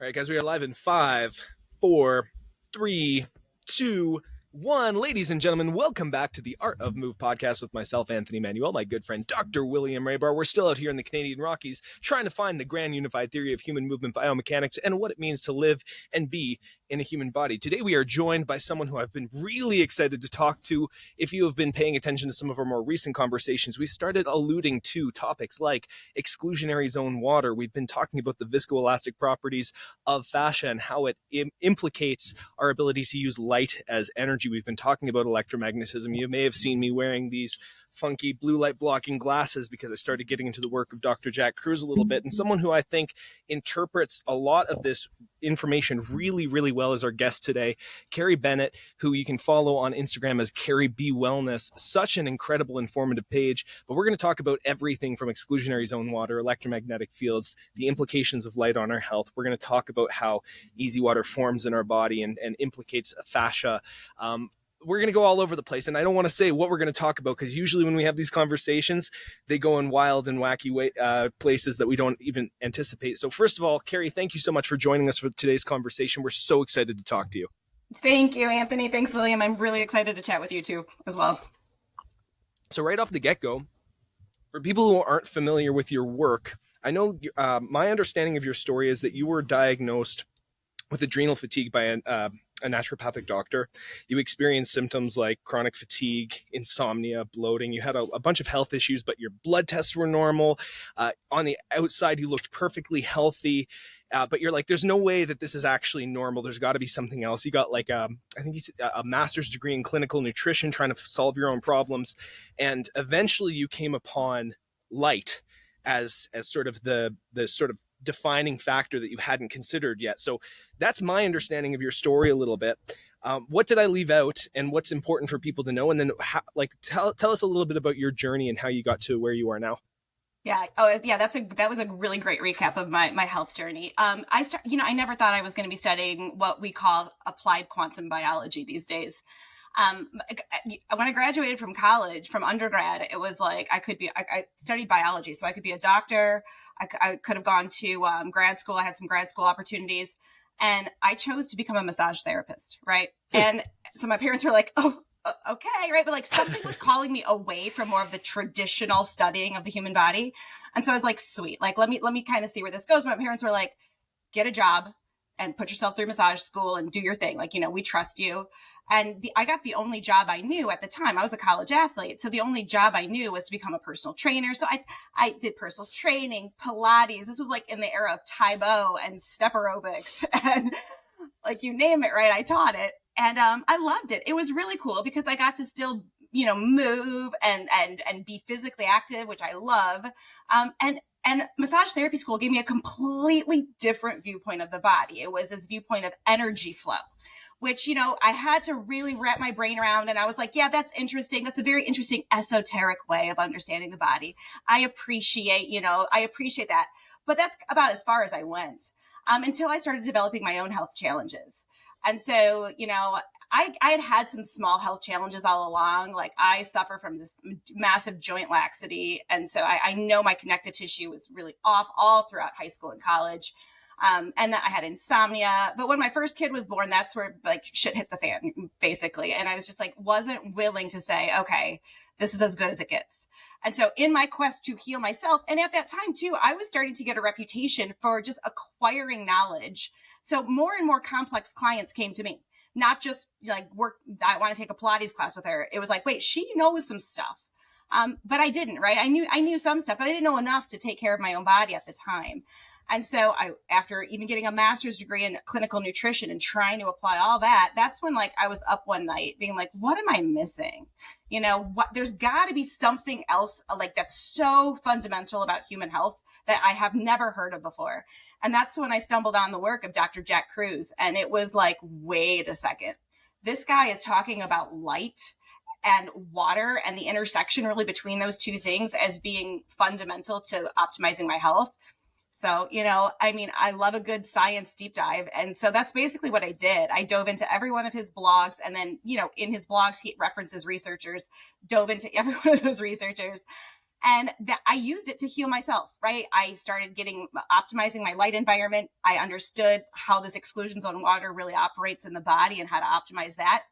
All right, guys, we are live in 5, 4, 3, 2, 1. Ladies and gentlemen, welcome back to the Art of Move podcast with myself, Anthony Manuel, my good friend, Dr. William Raybar. We're still out here in the Canadian Rockies trying to find the grand unified theory of human movement biomechanics and what it means to live and be in a human body. Today, we are joined by someone who I've been really excited to talk to. If you have been paying attention to some of our more recent conversations, we started alluding to topics like exclusionary zone water. We've been talking about the viscoelastic properties of fascia and how it implicates our ability to use light as energy. We've been talking about electromagnetism. You may have seen me wearing these funky blue light blocking glasses because I started getting into the work of Dr. Jack Kruse a little bit, and someone who I think interprets a lot of this information really, really well is our guest today, Carrie Bennett, who you can follow on Instagram as Carrie B Wellness. Such an incredible, informative page. But we're going to talk about everything from exclusionary zone water, electromagnetic fields, the implications of light on our health. We're going to talk about how easy water forms in our body and implicates fascia. We're going to go all over the place, and I don't want to say what we're going to talk about because usually when we have these conversations, they go in wild and wacky places that we don't even anticipate. So first of all, Carrie, thank you so much for joining us for today's conversation. We're so excited to talk to you. Thank you, Anthony. Thanks, William. I'm really excited to chat with you too as well. So right off the get-go, for people who aren't familiar with your work, I know my understanding of your story is that you were diagnosed with adrenal fatigue by a naturopathic doctor. You experienced symptoms like chronic fatigue, insomnia, bloating. You had a bunch of health issues, but your blood tests were normal. On the outside, you looked perfectly healthy. But you're like, there's no way that this is actually normal. There's got to be something else. You got like, I think you said a master's degree in clinical nutrition, trying to solve your own problems. And eventually you came upon light as sort of the sort of defining factor that you hadn't considered yet. So that's my understanding of your story a little bit. What did I leave out and what's important for people to know? And then tell us a little bit about your journey and how you got to where you are now. Yeah. Oh, yeah. That was a really great recap of my health journey. I never thought I was going to be studying what we call applied quantum biology these days. When I graduated from college, from undergrad, it was like I studied biology, so I could be a doctor. I could have gone to grad school. I had some grad school opportunities, and I chose to become a massage therapist, right? And so my parents were like, "Oh, okay, right?" But like something was calling me away from more of the traditional studying of the human body, and so I was like, "Sweet, like let me kind of see where this goes." My parents were like, "Get a job and put yourself through massage school and do your thing. Like, we trust you." And I got the only job I knew at the time. I was a college athlete. So the only job I knew was to become a personal trainer. So I did personal training, Pilates. This was like in the era of Tai Bo and step aerobics and like you name it, right? I taught it. And I loved it. It was really cool because I got to still, move and be physically active, which I love. And massage therapy school gave me a completely different viewpoint of the body. It was this viewpoint of energy flow, which, I had to really wrap my brain around. And I was like, yeah, that's interesting. That's a very interesting esoteric way of understanding the body. I appreciate that. But that's about as far as I went until I started developing my own health challenges. And so, I had some small health challenges all along. Like I suffer from this massive joint laxity. And so I know my connective tissue was really off all throughout high school and college. And that I had insomnia. But when my first kid was born, that's where like shit hit the fan, basically. And I was just like, wasn't willing to say, okay, this is as good as it gets. And so in my quest to heal myself, and at that time too, I was starting to get a reputation for just acquiring knowledge. So more and more complex clients came to me. Not just like I want to take a Pilates class with her. It was like, wait, she knows some stuff. But I didn't, right? I knew some stuff, but I didn't know enough to take care of my own body at the time. And so after even getting a master's degree in clinical nutrition and trying to apply all that, that's when like I was up one night being like, what am I missing? There's got to be something else like that's so fundamental about human health that I have never heard of before. And that's when I stumbled on the work of Dr. Jack Kruse. And it was like, wait a second, this guy is talking about light and water and the intersection really between those two things as being fundamental to optimizing my health. So, I love a good science deep dive. And so that's basically what I did. I dove into every one of his blogs. And then, in his blogs, he references researchers, dove into every one of those researchers. And that I used it to heal myself, right? I started optimizing my light environment. I understood how this exclusion zone water really operates in the body and how to optimize that.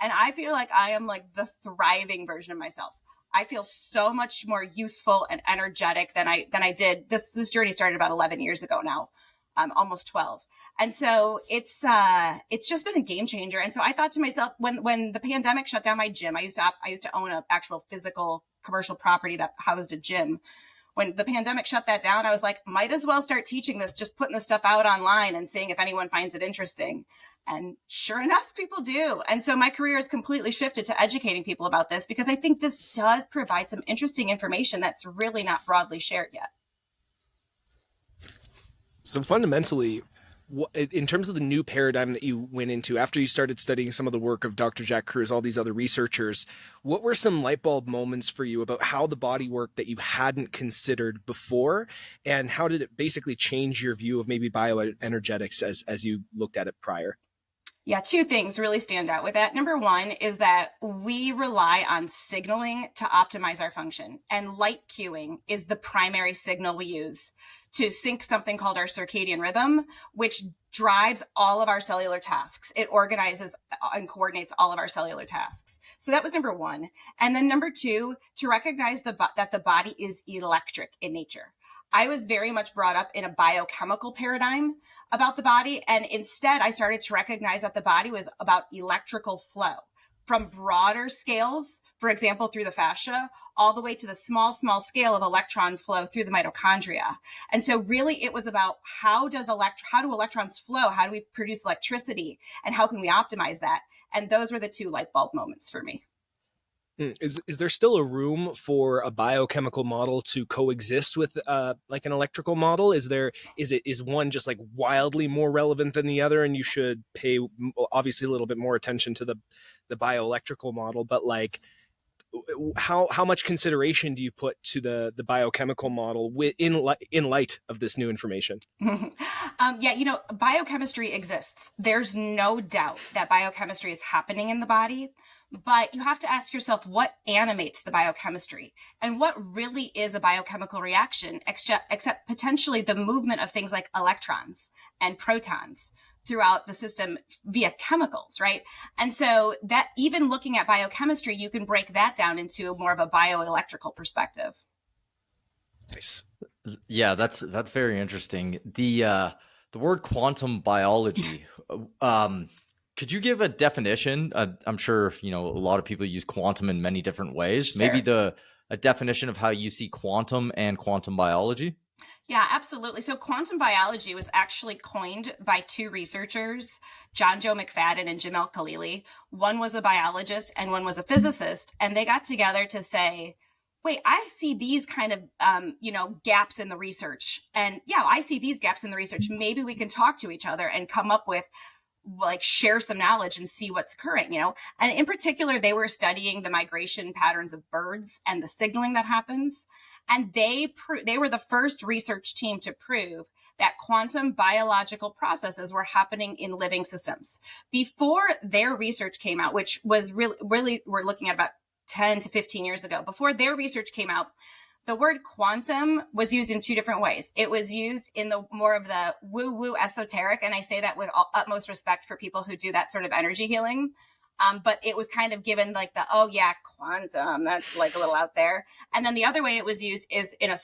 And I feel like I am like the thriving version of myself. I feel so much more youthful and energetic than I did. This journey started about 11 years ago now, almost 12. And so it's just been a game changer. And so I thought to myself, when the pandemic shut down my gym, I used to own an actual physical commercial property that housed a gym. When the pandemic shut that down, I was like, might as well start teaching this, just putting the stuff out online and seeing if anyone finds it interesting. And sure enough, people do. And so my career has completely shifted to educating people about this, because I think this does provide some interesting information that's really not broadly shared yet. So fundamentally, in terms of the new paradigm that you went into after you started studying some of the work of Dr. Jack Kruse, all these other researchers, what were some light bulb moments for you about how the body worked that you hadn't considered before? And how did it basically change your view of maybe bioenergetics as you looked at it prior? Yeah, two things really stand out with that. Number one is that we rely on signaling to optimize our function, and light cueing is the primary signal we use to sync something called our circadian rhythm, which drives all of our cellular tasks. It organizes and coordinates all of our cellular tasks. So that was number one. And then number two, to recognize that the body is electric in nature. I was very much brought up in a biochemical paradigm about the body. And instead, I started to recognize that the body was about electrical flow from broader scales, for example, through the fascia, all the way to the small scale of electron flow through the mitochondria. And so really it was about how do electrons flow? How do we produce electricity? And how can we optimize that? And those were the two light bulb moments for me. Is there still a room for a biochemical model to coexist with like an electrical model? Is one just like wildly more relevant than the other, and you should pay obviously a little bit more attention to the bioelectrical model, but like how much consideration do you put to the biochemical model in light of this new information? Yeah, biochemistry exists. There's no doubt that biochemistry is happening in the body, but you have to ask yourself what animates the biochemistry and what really is a biochemical reaction, except potentially the movement of things like electrons and protons throughout the system via chemicals, right? And so that even looking at biochemistry, you can break that down into more of a bioelectrical perspective. Nice. Yeah, that's very interesting. The word quantum biology, could you give a definition? I'm sure, a lot of people use quantum in many different ways. Sure. Maybe a definition of how you see quantum and quantum biology? Yeah, absolutely. So quantum biology was actually coined by two researchers, John Joe McFadden and Jamel Khalili. One was a biologist and one was a physicist. And they got together to say, wait, I see these kind of, gaps in the research. And yeah, I see these gaps in the research. Maybe we can talk to each other and come up with share some knowledge and see what's occurring, And in particular, they were studying the migration patterns of birds and the signaling that happens. And they were the first research team to prove that quantum biological processes were happening in living systems. Before their research came out, which was really we're looking at about 10 to 15 years ago, before their research came out, the word quantum was used in two different ways. It was used in the more of the woo-woo esoteric, and I say that with utmost respect for people who do that sort of energy healing. But it was kind of given like quantum, that's like a little out there. And then the other way it was used is in the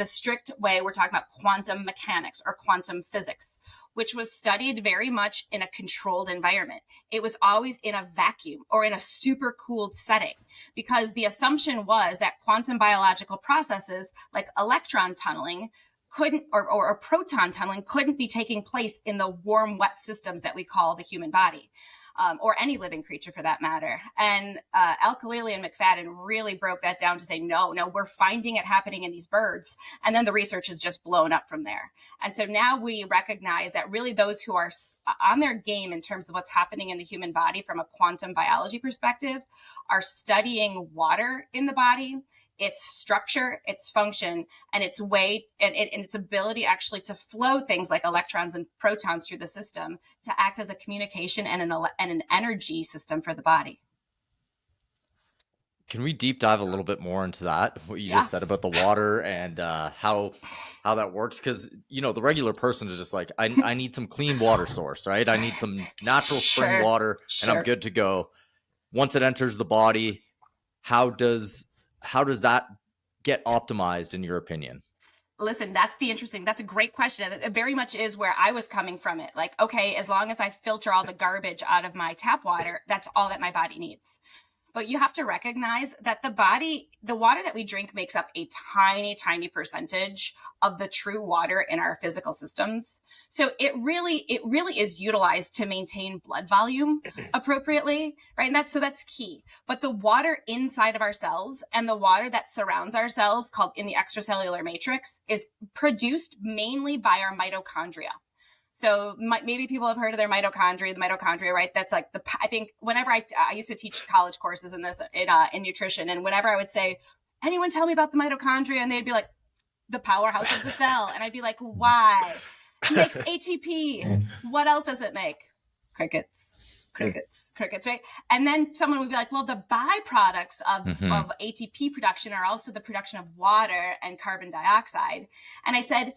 strict way, we're talking about quantum mechanics or quantum physics, which was studied very much in a controlled environment. It was always in a vacuum or in a super cooled setting, because the assumption was that quantum biological processes like electron tunneling couldn't, or proton tunneling couldn't be taking place in the warm, wet systems that we call the human body. Or any living creature for that matter. And Al-Khalili and McFadden really broke that down to say, no, we're finding it happening in these birds. And then the research has just blown up from there. And so now we recognize that really those who are on their game in terms of what's happening in the human body from a quantum biology perspective are studying water in the body, its structure, its function, and its way and its ability actually to flow things like electrons and protons through the system to act as a communication and an energy system for the body. Can we deep dive a little bit more into that? What you just said about the water and how that works? Because the regular person is just like, I need some clean water source, right? I need some natural spring water, and I'm good to go. Once it enters the body, how does that get optimized in your opinion? Listen, that's a great question. It very much is where I was coming from it. Like, okay, as long as I filter all the garbage out of my tap water, that's all that my body needs. But you have to recognize that the water that we drink makes up a tiny, tiny percentage of the true water in our physical systems. So it really is utilized to maintain blood volume appropriately, right? And that's key. But the water inside of our cells and the water that surrounds our cells, called in the extracellular matrix, is produced mainly by our mitochondria. So maybe people have heard of their mitochondria, the mitochondria, right? That's like I think whenever I used to teach college courses in this, in nutrition. And whenever I would say, anyone tell me about the mitochondria? And they'd be like, the powerhouse of the cell. And I'd be like, why? It makes ATP. What else does it make? Crickets, right? And then someone would be like, well, the byproducts of ATP production are also the production of water and carbon dioxide. And I said,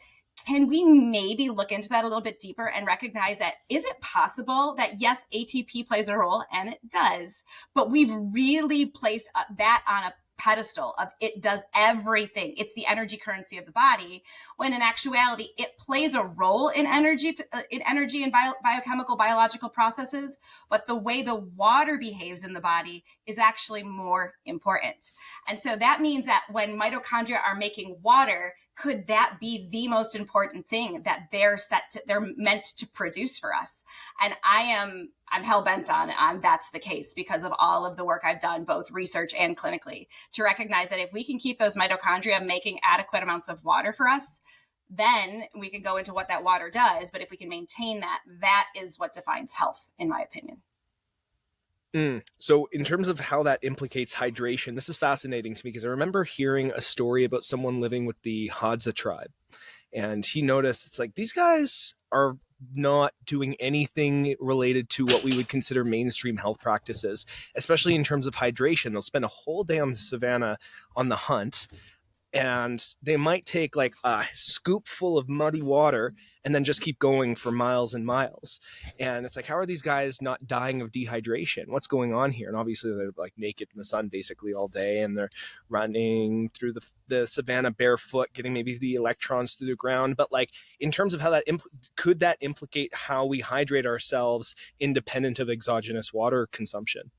can we maybe look into that a little bit deeper and recognize that, is it possible that yes, ATP plays a role, and it does, but we've really placed that on a pedestal of it does everything. It's the energy currency of the body, when in actuality, it plays a role in energy and biochemical, biological processes, but the way the water behaves in the body is actually more important. And so that means that when mitochondria are making water, could that be the most important thing that they're meant to produce for us? And I'm hell-bent on that's the case, because of all of the work I've done, both research and clinically, to recognize that if we can keep those mitochondria making adequate amounts of water for us, then we can go into what that water does. But if we can maintain that, that is what defines health, in my opinion. So in terms of how that implicates hydration, this is fascinating to me, because I remember hearing a story about someone living with the Hadza Tribe. And he noticed, it's like, these guys are not doing anything related to what we would consider mainstream health practices, especially in terms of hydration. They'll spend a whole day on the savannah on the hunt, and they might take like a scoop full of muddy water and then just keep going for miles and miles. And it's like, how are these guys not dying of dehydration? What's going on here? And obviously they're like naked in the sun basically all day, and they're running through the savannah barefoot, getting maybe the electrons through the ground. But like, in terms of how that could that implicate how we hydrate ourselves independent of exogenous water consumption?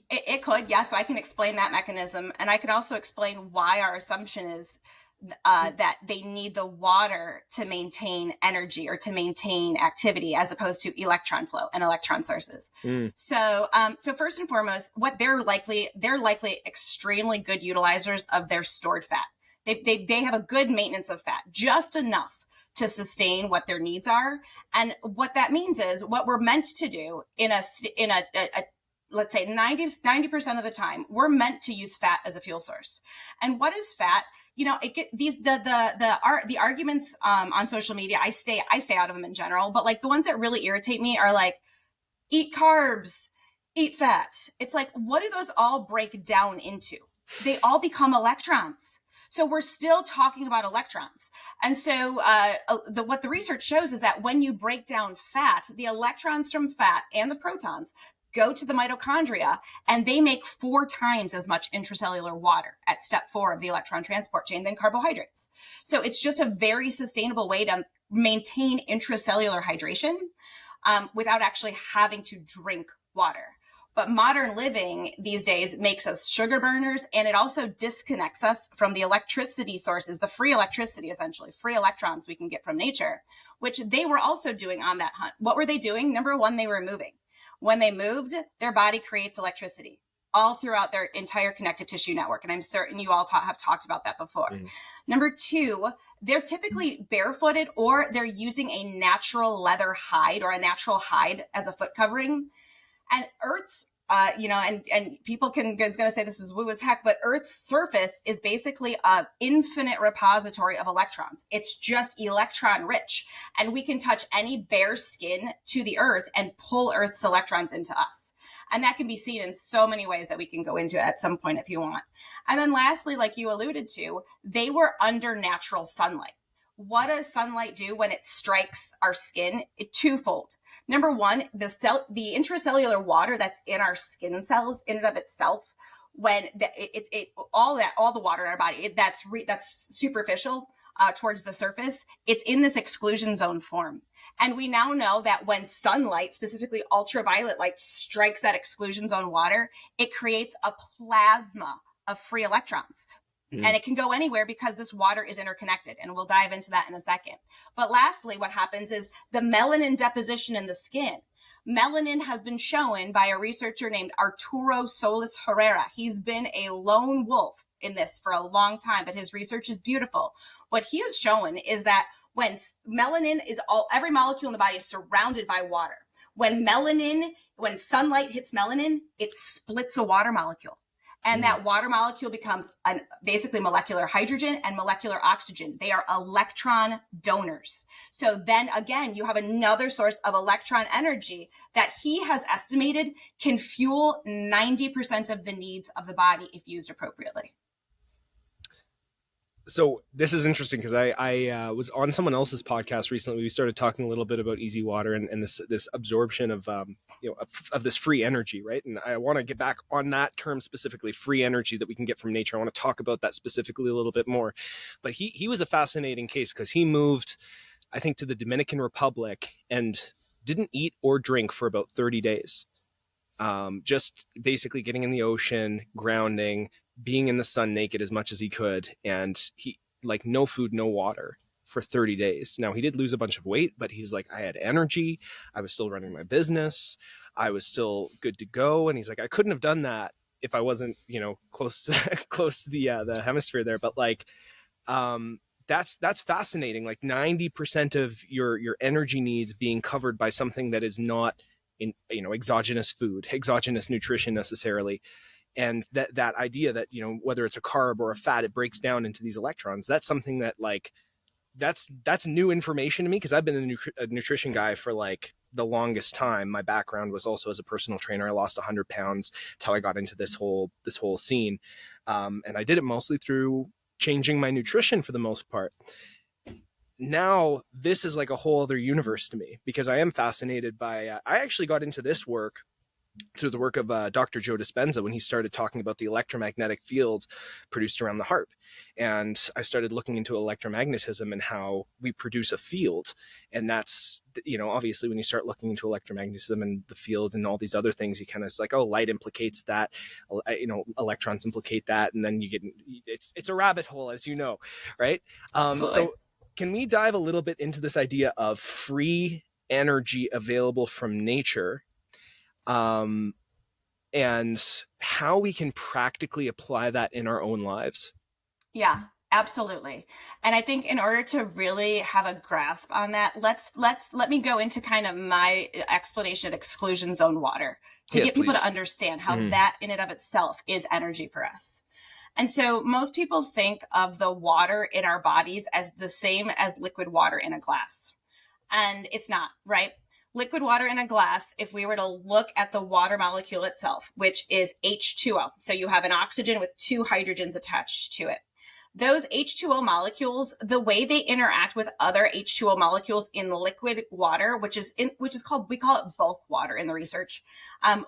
It could, yeah. So I can explain that mechanism, and I could also explain why our assumption is that they need the water to maintain energy or to maintain activity, as opposed to electron flow and electron sources. So first and foremost, what they're likely extremely good utilizers of their stored fat. They have a good maintenance of fat, just enough to sustain what their needs are. And what that means is, what we're meant to do in a let's say 90% of the time, we're meant to use fat as a fuel source. And what is fat? The arguments on social media, I stay out of them in general, but like the ones that really irritate me are like, eat carbs, eat fat. It's like, what do those all break down into? They all become electrons. So we're still talking about electrons. And so what the research shows is that when you break down fat, the electrons from fat and the protons go to the mitochondria, and they make 4 times as much intracellular water at step 4 of the electron transport chain than carbohydrates. So it's just a very sustainable way to maintain intracellular hydration without actually having to drink water. But modern living these days makes us sugar burners, and it also disconnects us from the electricity sources, the free electricity, essentially, free electrons we can get from nature, which they were also doing on that hunt. What were they doing? Number one, they were moving. When they moved, their body creates electricity all throughout their entire connective tissue network. And I'm certain you all have talked about that before. Number two, they're typically barefooted, or they're using a natural leather hide or a natural hide as a foot covering. And Earth's and people is going to say this is woo as heck, but Earth's surface is basically an infinite repository of electrons. It's just electron rich, and we can touch any bare skin to the Earth and pull Earth's electrons into us. And that can be seen in so many ways that we can go into at some point if you want. And then lastly, like you alluded to, they were under natural sunlight. What does sunlight do when it strikes our skin? Twofold. Number one, the intracellular water that's in our skin cells in and of itself, when all the water in our body, that's superficial towards the surface, it's in this exclusion zone form. And we now know that when sunlight, specifically ultraviolet light, strikes that exclusion zone water, it creates a plasma of free electrons. And it can go anywhere because this water is interconnected. And we'll dive into that in a second. But lastly, what happens is the melanin deposition in the skin. Melanin has been shown by a researcher named Arturo Solis Herrera. He's been a lone wolf in this for a long time, but his research is beautiful. What he has shown is that when melanin is every molecule in the body is surrounded by water. When sunlight hits melanin, it splits a water molecule. And that water molecule becomes basically molecular hydrogen and molecular oxygen. They are electron donors. So then again, you have another source of electron energy that he has estimated can fuel 90% of the needs of the body if used appropriately. So this is interesting because I was on someone else's podcast recently. We started talking a little bit about easy water and this absorption of this free energy, right? And I want to get back on that term specifically, free energy that we can get from nature. I want to talk about that specifically a little bit more. But he was a fascinating case because he moved, I think, to the Dominican Republic and didn't eat or drink for about 30 days. Just basically getting in the ocean, grounding, being in the sun naked as much as he could, and he like no food, no water for 30 days. Now he did lose a bunch of weight, but he's like, I had energy. I was still running my business. I was still good to go. And he's like, I couldn't have done that if I wasn't, close to the hemisphere there. But like, that's fascinating. Like 90% of your energy needs being covered by something that is not in, exogenous food, exogenous nutrition necessarily. And that idea that, whether it's a carb or a fat, it breaks down into these electrons. That's something that like, that's new information to me because I've been a nutrition guy for like the longest time. My background was also as a personal trainer. I lost 100 pounds. That's how I got into this whole scene. And I did it mostly through changing my nutrition for the most part. Now this is like a whole other universe to me because I am fascinated by, I actually got into this work through the work of Dr. Joe Dispenza when he started talking about the electromagnetic field produced around the heart. And I started looking into electromagnetism and how we produce a field. And that's, obviously when you start looking into electromagnetism and the field and all these other things, you kind of, it's like, oh, light implicates that, electrons implicate that. And then you get, it's a rabbit hole, as you know, right? So can we dive a little bit into this idea of free energy available from nature? And how we can practically apply that in our own lives. Yeah, absolutely. And I think in order to really have a grasp on that, let me go into kind of my explanation of exclusion zone water to get people to understand how that in and of itself is energy for us. And so most people think of the water in our bodies as the same as liquid water in a glass. And it's not, right? Liquid water in a glass, if we were to look at the water molecule itself, which is H2O. So you have an oxygen with two hydrogens attached to it. Those H2O molecules, the way they interact with other H2O molecules in liquid water, which is called, we call it bulk water in the research.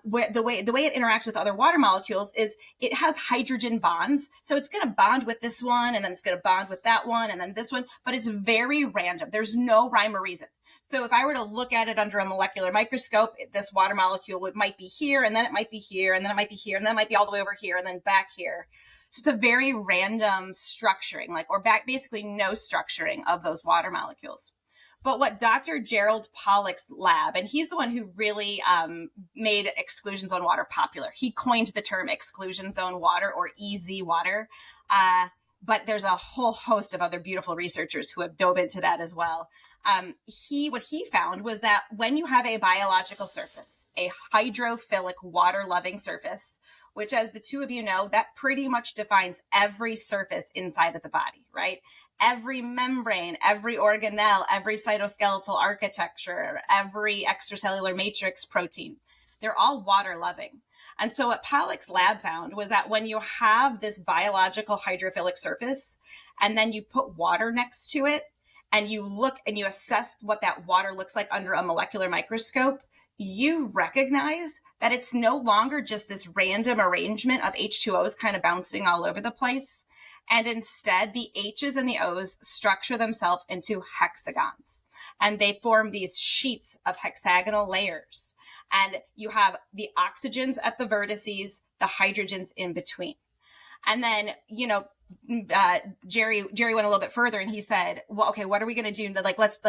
Where the way it interacts with other water molecules is it has hydrogen bonds. So it's going to bond with this one, and then it's going to bond with that one, and then this one, but it's very random. There's no rhyme or reason. So if I were to look at it under a molecular microscope, this water molecule might be here, and then it might be here, and then it might be here, and then it might be all the way over here, and then back here. So it's a very random structuring, basically no structuring of those water molecules. But what Dr. Gerald Pollack's lab, and he's the one who really made exclusion zone water popular. He coined the term exclusion zone water, or EZ water. but there's a whole host of other beautiful researchers who have dove into that as well. What he found was that when you have a biological surface, a hydrophilic water-loving surface, which, as the two of you know, that pretty much defines every surface inside of the body, right? Every membrane, every organelle, every cytoskeletal architecture, every extracellular matrix protein, they're all water loving. And so what Pollack's lab found was that when you have this biological hydrophilic surface and then you put water next to it and you look and you assess what that water looks like under a molecular microscope, you recognize that it's no longer just this random arrangement of H2Os kind of bouncing all over the place. And instead, the H's and the O's structure themselves into hexagons. And they form these sheets of hexagonal layers. And you have the oxygens at the vertices, the hydrogens in between. And then, Jerry went a little bit further and he said, well, okay, what are we going to do? Like, let's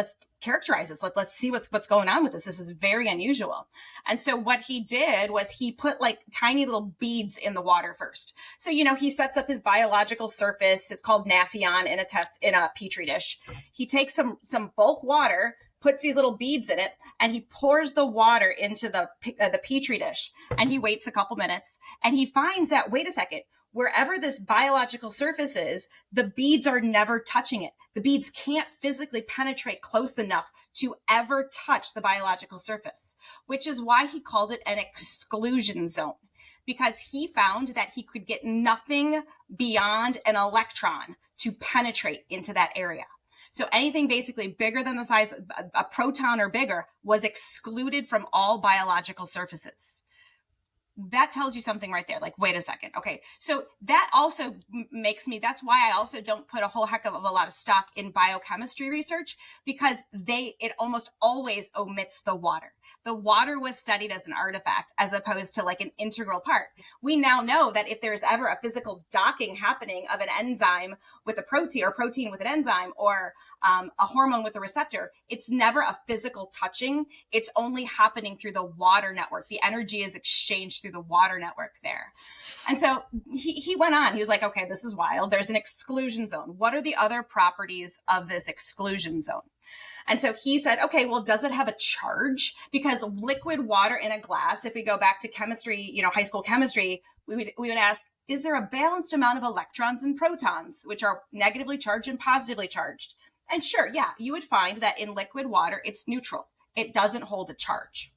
characterize this. Let's see what's going on with this. This is very unusual. And so what he did was he put like tiny little beads in the water first. So, he sets up his biological surface. It's called Naphion in a petri dish. He takes some bulk water, puts these little beads in it, and he pours the water into the petri dish, and he waits a couple minutes, and he finds that, wait a second, wherever this biological surface is, the beads are never touching it. The beads can't physically penetrate close enough to ever touch the biological surface, which is why he called it an exclusion zone, because he found that he could get nothing beyond an electron to penetrate into that area. So anything basically bigger than the size of a proton or bigger was excluded from all biological surfaces. That tells you something right there. Like, wait a second. Okay. So that also makes me, that's why I also don't put a whole heck of a lot of stock in biochemistry research, because it almost always omits the water. The water was studied as an artifact as opposed to like an integral part. We now know that if there's ever a physical docking happening of an enzyme with a protein or protein with an enzyme or a hormone with a receptor, it's never a physical touching. It's only happening through the water network. The energy is exchanged through the water network there. And so he went on. He was like, okay, this is wild. There's an exclusion zone. What are the other properties of this exclusion zone? And so he said, okay, well, does it have a charge? Because liquid water in a glass, if we go back to chemistry, high school chemistry, we would ask, is there a balanced amount of electrons and protons, which are negatively charged and positively charged? And sure, yeah, you would find that in liquid water, it's neutral. It doesn't hold a charge.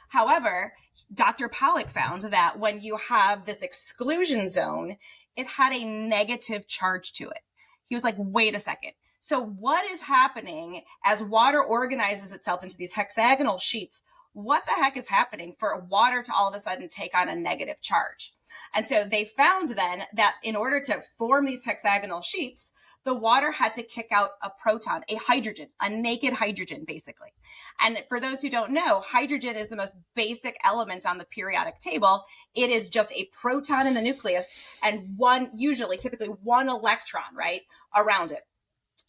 However, Dr. Pollack found that when you have this exclusion zone, it had a negative charge to it. He was like, wait a second. So what is happening as water organizes itself into these hexagonal sheets? What the heck is happening for water to all of a sudden take on a negative charge? And so they found then that in order to form these hexagonal sheets, the water had to kick out a proton, a hydrogen, a naked hydrogen, basically. And for those who don't know, hydrogen is the most basic element on the periodic table. It is just a proton in the nucleus and typically one electron, right, around it.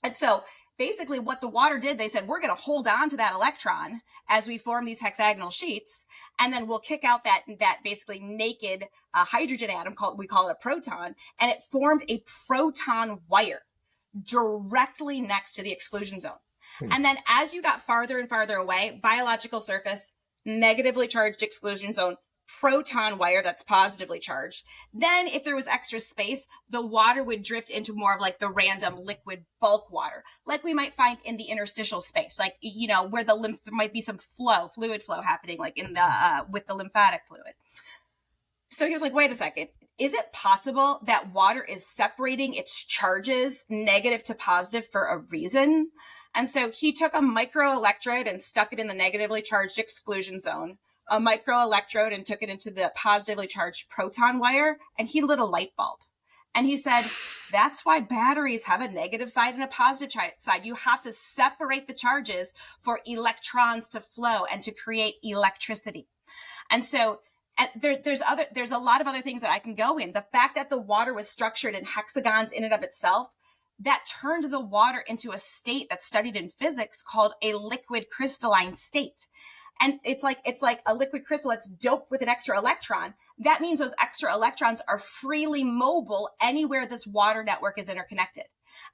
And so basically what the water did, they said, we're going to hold on to that electron as we form these hexagonal sheets, and then we'll kick out that basically naked hydrogen atom, we call it a proton, and it formed a proton wire directly next to the exclusion zone. And then as you got farther and farther away, biological surface, negatively charged exclusion zone, proton wire that's positively charged. Then if there was extra space, the water would drift into more of like the random liquid bulk water, like we might find in the interstitial space, like, where there might be some fluid flow happening, like in the, with the lymphatic fluid. So he was like, wait a second. Is it possible that water is separating its charges negative to positive for a reason? And so he took a microelectrode and stuck it in the negatively charged exclusion zone, a microelectrode and took it into the positively charged proton wire, and he lit a light bulb. And he said, that's why batteries have a negative side and a positive side. You have to separate the charges for electrons to flow and to create electricity. And so there's a lot of other things that I can go in. The fact that the water was structured in hexagons in and of itself, that turned the water into a state that's studied in physics called a liquid crystalline state. and it's like a liquid crystal that's doped with an extra electron. That means those extra electrons are freely mobile anywhere this water network is interconnected.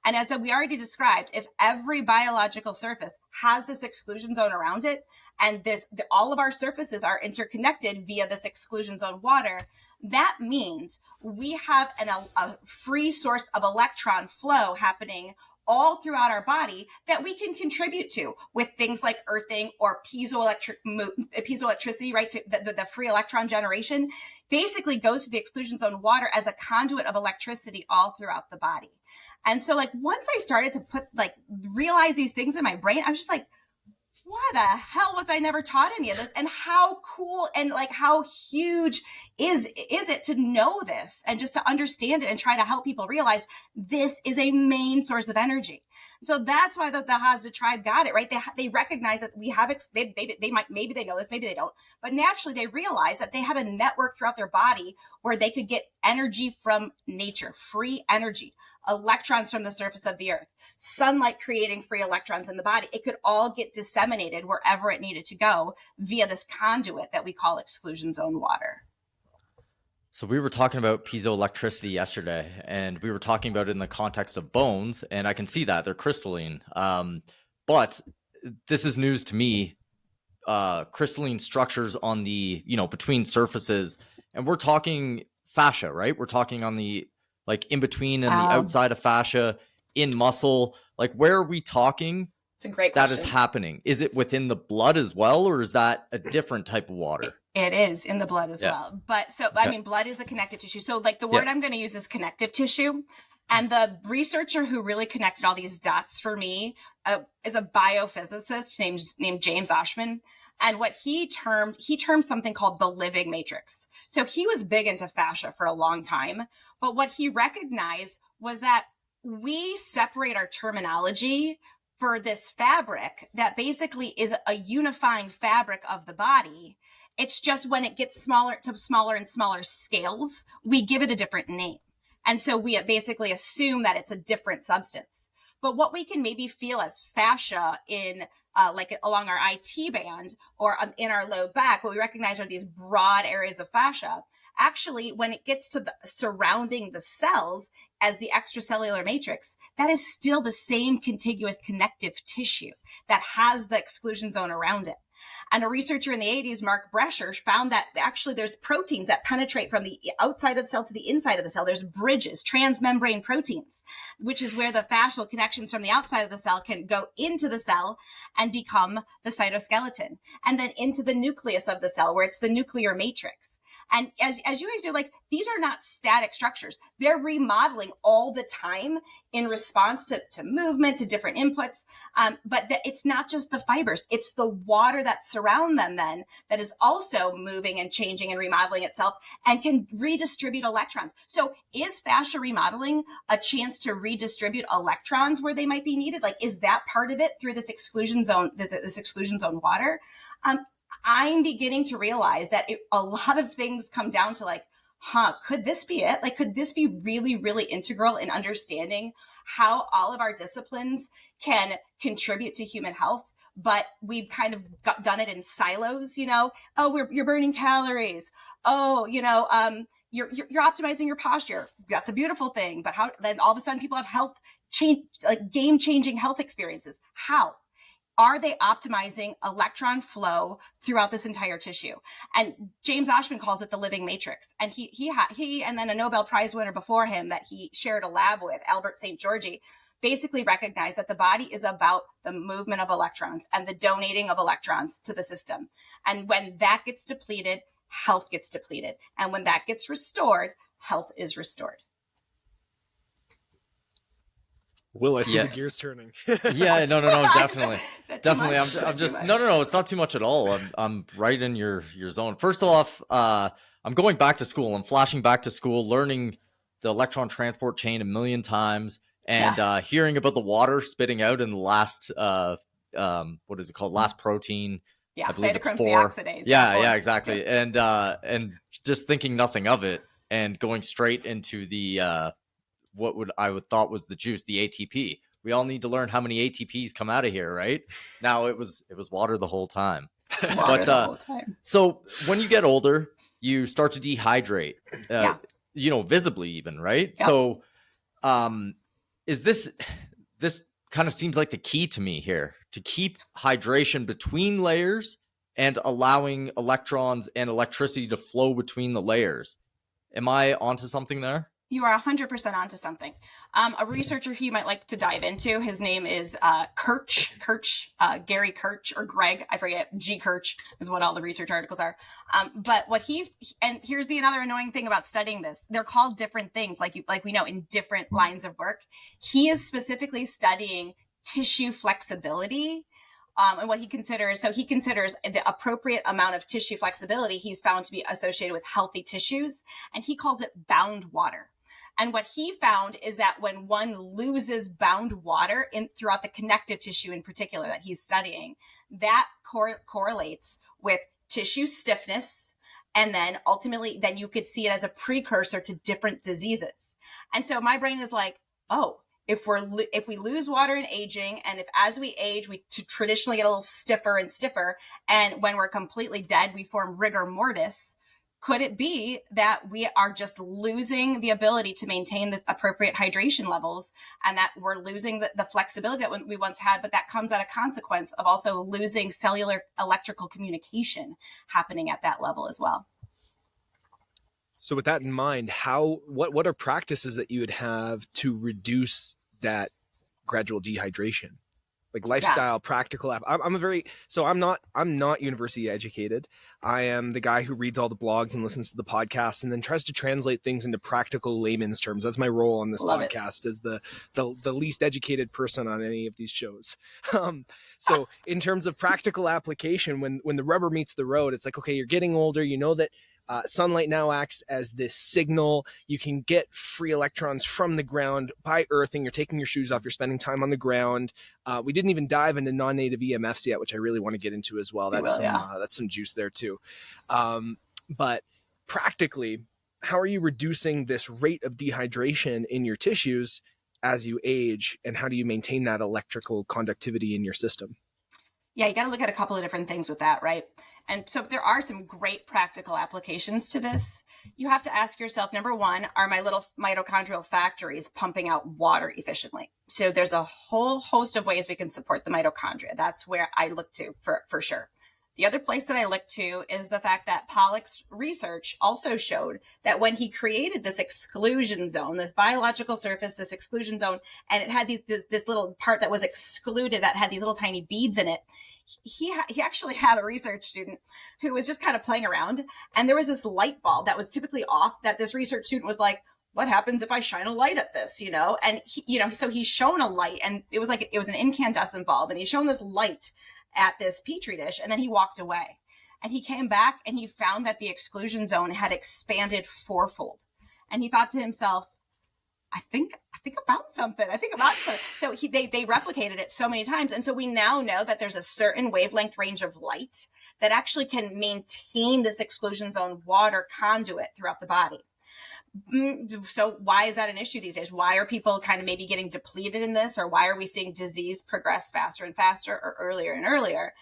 And as we already described, if every biological surface has this exclusion zone around it, and all of our surfaces are interconnected via this exclusion zone water, that means we have a free source of electron flow happening all throughout our body that we can contribute to with things like earthing or piezoelectricity, right? The free electron generation basically goes to the exclusion zone water as a conduit of electricity all throughout the body. And so like once I started to realize these things in my brain, I was just like, why the hell was I never taught any of this? And how cool and like how huge is it to know this and just to understand it and try to help people realize this is a main source of energy. So that's why the Hadza Tribe got it, right? They recognize that we have, they might, maybe they know this, maybe they don't, but naturally they realized that they had a network throughout their body where they could get energy from nature, free energy, electrons from the surface of the earth, sunlight creating free electrons in the body. It could all get disseminated wherever it needed to go via this conduit that we call exclusion zone water. So we were talking about piezoelectricity yesterday, and we were talking about it in the context of bones, and I can see that they're crystalline. But this is news to me. Crystalline structures on the, between surfaces, and we're talking fascia, right? We're talking on the, like in between and the outside of fascia, in muscle. Like, where are we talking? It's a great question. That is happening. Is it within the blood as well, or is that a different type of water? It is in the blood as well. But so, okay. I mean, blood is a connective tissue. So like the word I'm going to use is connective tissue. And the researcher who really connected all these dots for me is a biophysicist named James Oshman. And what he termed something called the living matrix. So he was big into fascia for a long time. But what he recognized was that we separate our terminology for this fabric that basically is a unifying fabric of the body. It's just when it gets smaller and smaller scales, we give it a different name. And so we basically assume that it's a different substance. But what we can maybe feel as fascia in like along our IT band or in our low back, what we recognize are these broad areas of fascia. Actually, when it gets to the surrounding the cells as the extracellular matrix, that is still the same contiguous connective tissue that has the exclusion zone around it. And a researcher in the 80s, Mark Brescher, found that actually there's proteins that penetrate from the outside of the cell to the inside of the cell. There's bridges, transmembrane proteins, which is where the fascial connections from the outside of the cell can go into the cell and become the cytoskeleton, and then into the nucleus of the cell, where it's the nuclear matrix. And as you guys know, like, these are not static structures. They're remodeling all the time in response to movement, to different inputs. But it's not just the fibers. It's the water that surround them then that is also moving and changing and remodeling itself and can redistribute electrons. So is fascia remodeling a chance to redistribute electrons where they might be needed? Like, is that part of it through this exclusion zone, this exclusion zone water? I'm beginning to realize that a lot of things come down to like, could this be it? Like, could this be really, really integral in understanding how all of our disciplines can contribute to human health? But we've kind of done it in silos, you're burning calories. You're optimizing your posture. That's a beautiful thing. But how then all of a sudden people have health change, like game-changing health experiences? How? Are they optimizing electron flow throughout this entire tissue? And James Oshman calls it the living matrix. And he and then a Nobel Prize winner before him that he shared a lab with, Albert St. Georgi, basically recognized that the body is about the movement of electrons and the donating of electrons to the system. And when that gets depleted, health gets depleted. And when that gets restored, health is restored. Will, I see the gears turning. Yeah, no, definitely. Definitely. I'm just, no, it's not too much at all. I'm right in your zone. First off, I'm going back to school. I'm flashing back to school, learning the electron transport chain a million times, and hearing about the water spitting out in the last, what is it called? Last protein. Yeah, I believe it's 4. Deoxidase. Yeah, exactly. Yeah. And just thinking nothing of it and going straight into the, I would thought was the juice, the ATP. We all need to learn how many ATPs come out of here, right? Now it was water the whole time. It's water But the whole time. so when you get older, you start to dehydrate, visibly even, right? Yep. So is this kind of seems like the key to me here, to keep hydration between layers and allowing electrons and electricity to flow between the layers. Am I onto something there? You are 100% onto something. A researcher who you might like to dive into, his name is Gary Kirch, or Greg, I forget, G. Kirch is what all the research articles are. But and here's the another annoying thing about studying this, they're called different things, like we know in different lines of work. He is specifically studying tissue flexibility. And what he considers the appropriate amount of tissue flexibility he's found to be associated with healthy tissues, and he calls it bound water. And what he found is that when one loses bound water throughout the connective tissue in particular that he's studying, that correlates with tissue stiffness. And then ultimately, then you could see it as a precursor to different diseases. And so my brain is like, oh, if we lose water in aging, and if as we age, we traditionally get a little stiffer and stiffer, and when we're completely dead, we form rigor mortis, could it be that we are just losing the ability to maintain the appropriate hydration levels, and that we're losing the flexibility that we once had, but that comes at a consequence of also losing cellular electrical communication happening at that level as well? So with that in mind, what are practices that you would have to reduce that gradual dehydration? Like lifestyle, practical. I'm not university educated. I am the guy who reads all the blogs and listens to the podcasts and then tries to translate things into practical layman's terms. That's my role on this podcast, as the least educated person on any of these shows. So in terms of practical application, when the rubber meets the road, it's like, okay, you're getting older. You know that sunlight now acts as this signal. You can get free electrons from the ground by earthing. You're taking your shoes off. You're spending time on the ground. We didn't even dive into non-native EMFs yet, which I really want to get into as well. That's some juice there too. But practically, how are you reducing this rate of dehydration in your tissues as you age, and how do you maintain that electrical conductivity in your system? Yeah, you got to look at a couple of different things with that, right? And so there are some great practical applications to this. You have to ask yourself, number one, are my little mitochondrial factories pumping out water efficiently? So there's a whole host of ways we can support the mitochondria. That's where I look to for sure. The other place that I look to is the fact that Pollack's research also showed that when he created this exclusion zone, this biological surface, this exclusion zone, and it had this little part that was excluded that had these little tiny beads in it, he actually had a research student who was just kind of playing around, and there was this light bulb that was typically off that this research student was like, what happens if I shine a light at this, And so he's shown a light, and it was an incandescent bulb, and he's shown this light at this petri dish, and then he walked away, and he came back and he found that the exclusion zone had expanded fourfold, and he thought to himself, I think I found something. So they replicated it so many times, and so we now know that there's a certain wavelength range of light that actually can maintain this exclusion zone water conduit throughout the body. So why is that an issue these days? Why are people kind of maybe getting depleted in this? Or why are we seeing disease progress faster and faster, or earlier and earlier?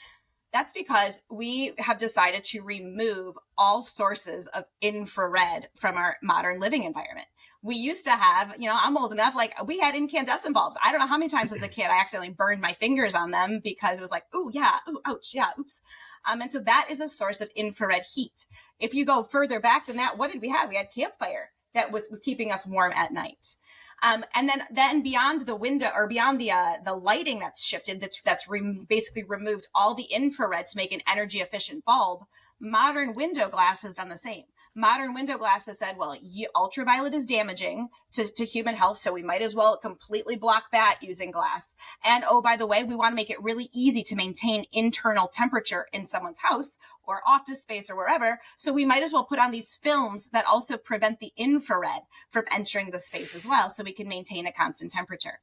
That's because we have decided to remove all sources of infrared from our modern living environment. We used to have, I'm old enough, like we had incandescent bulbs. I don't know how many times as a kid I accidentally burned my fingers on them because it was like, ooh, yeah, ooh, ouch, yeah, oops. And so that is a source of infrared heat. If you go further back than that, what did we have? We had campfire that was keeping us warm at night. And then beyond the window, or beyond the lighting that's shifted, that's basically removed all the infrared to make an energy efficient bulb. Modern window glass has done the same. Modern window glass has said, well, ultraviolet is damaging to human health, so we might as well completely block that using glass. And oh, by the way, we want to make it really easy to maintain internal temperature in someone's house or office space or wherever. So we might as well put on these films that also prevent the infrared from entering the space as well, so we can maintain a constant temperature.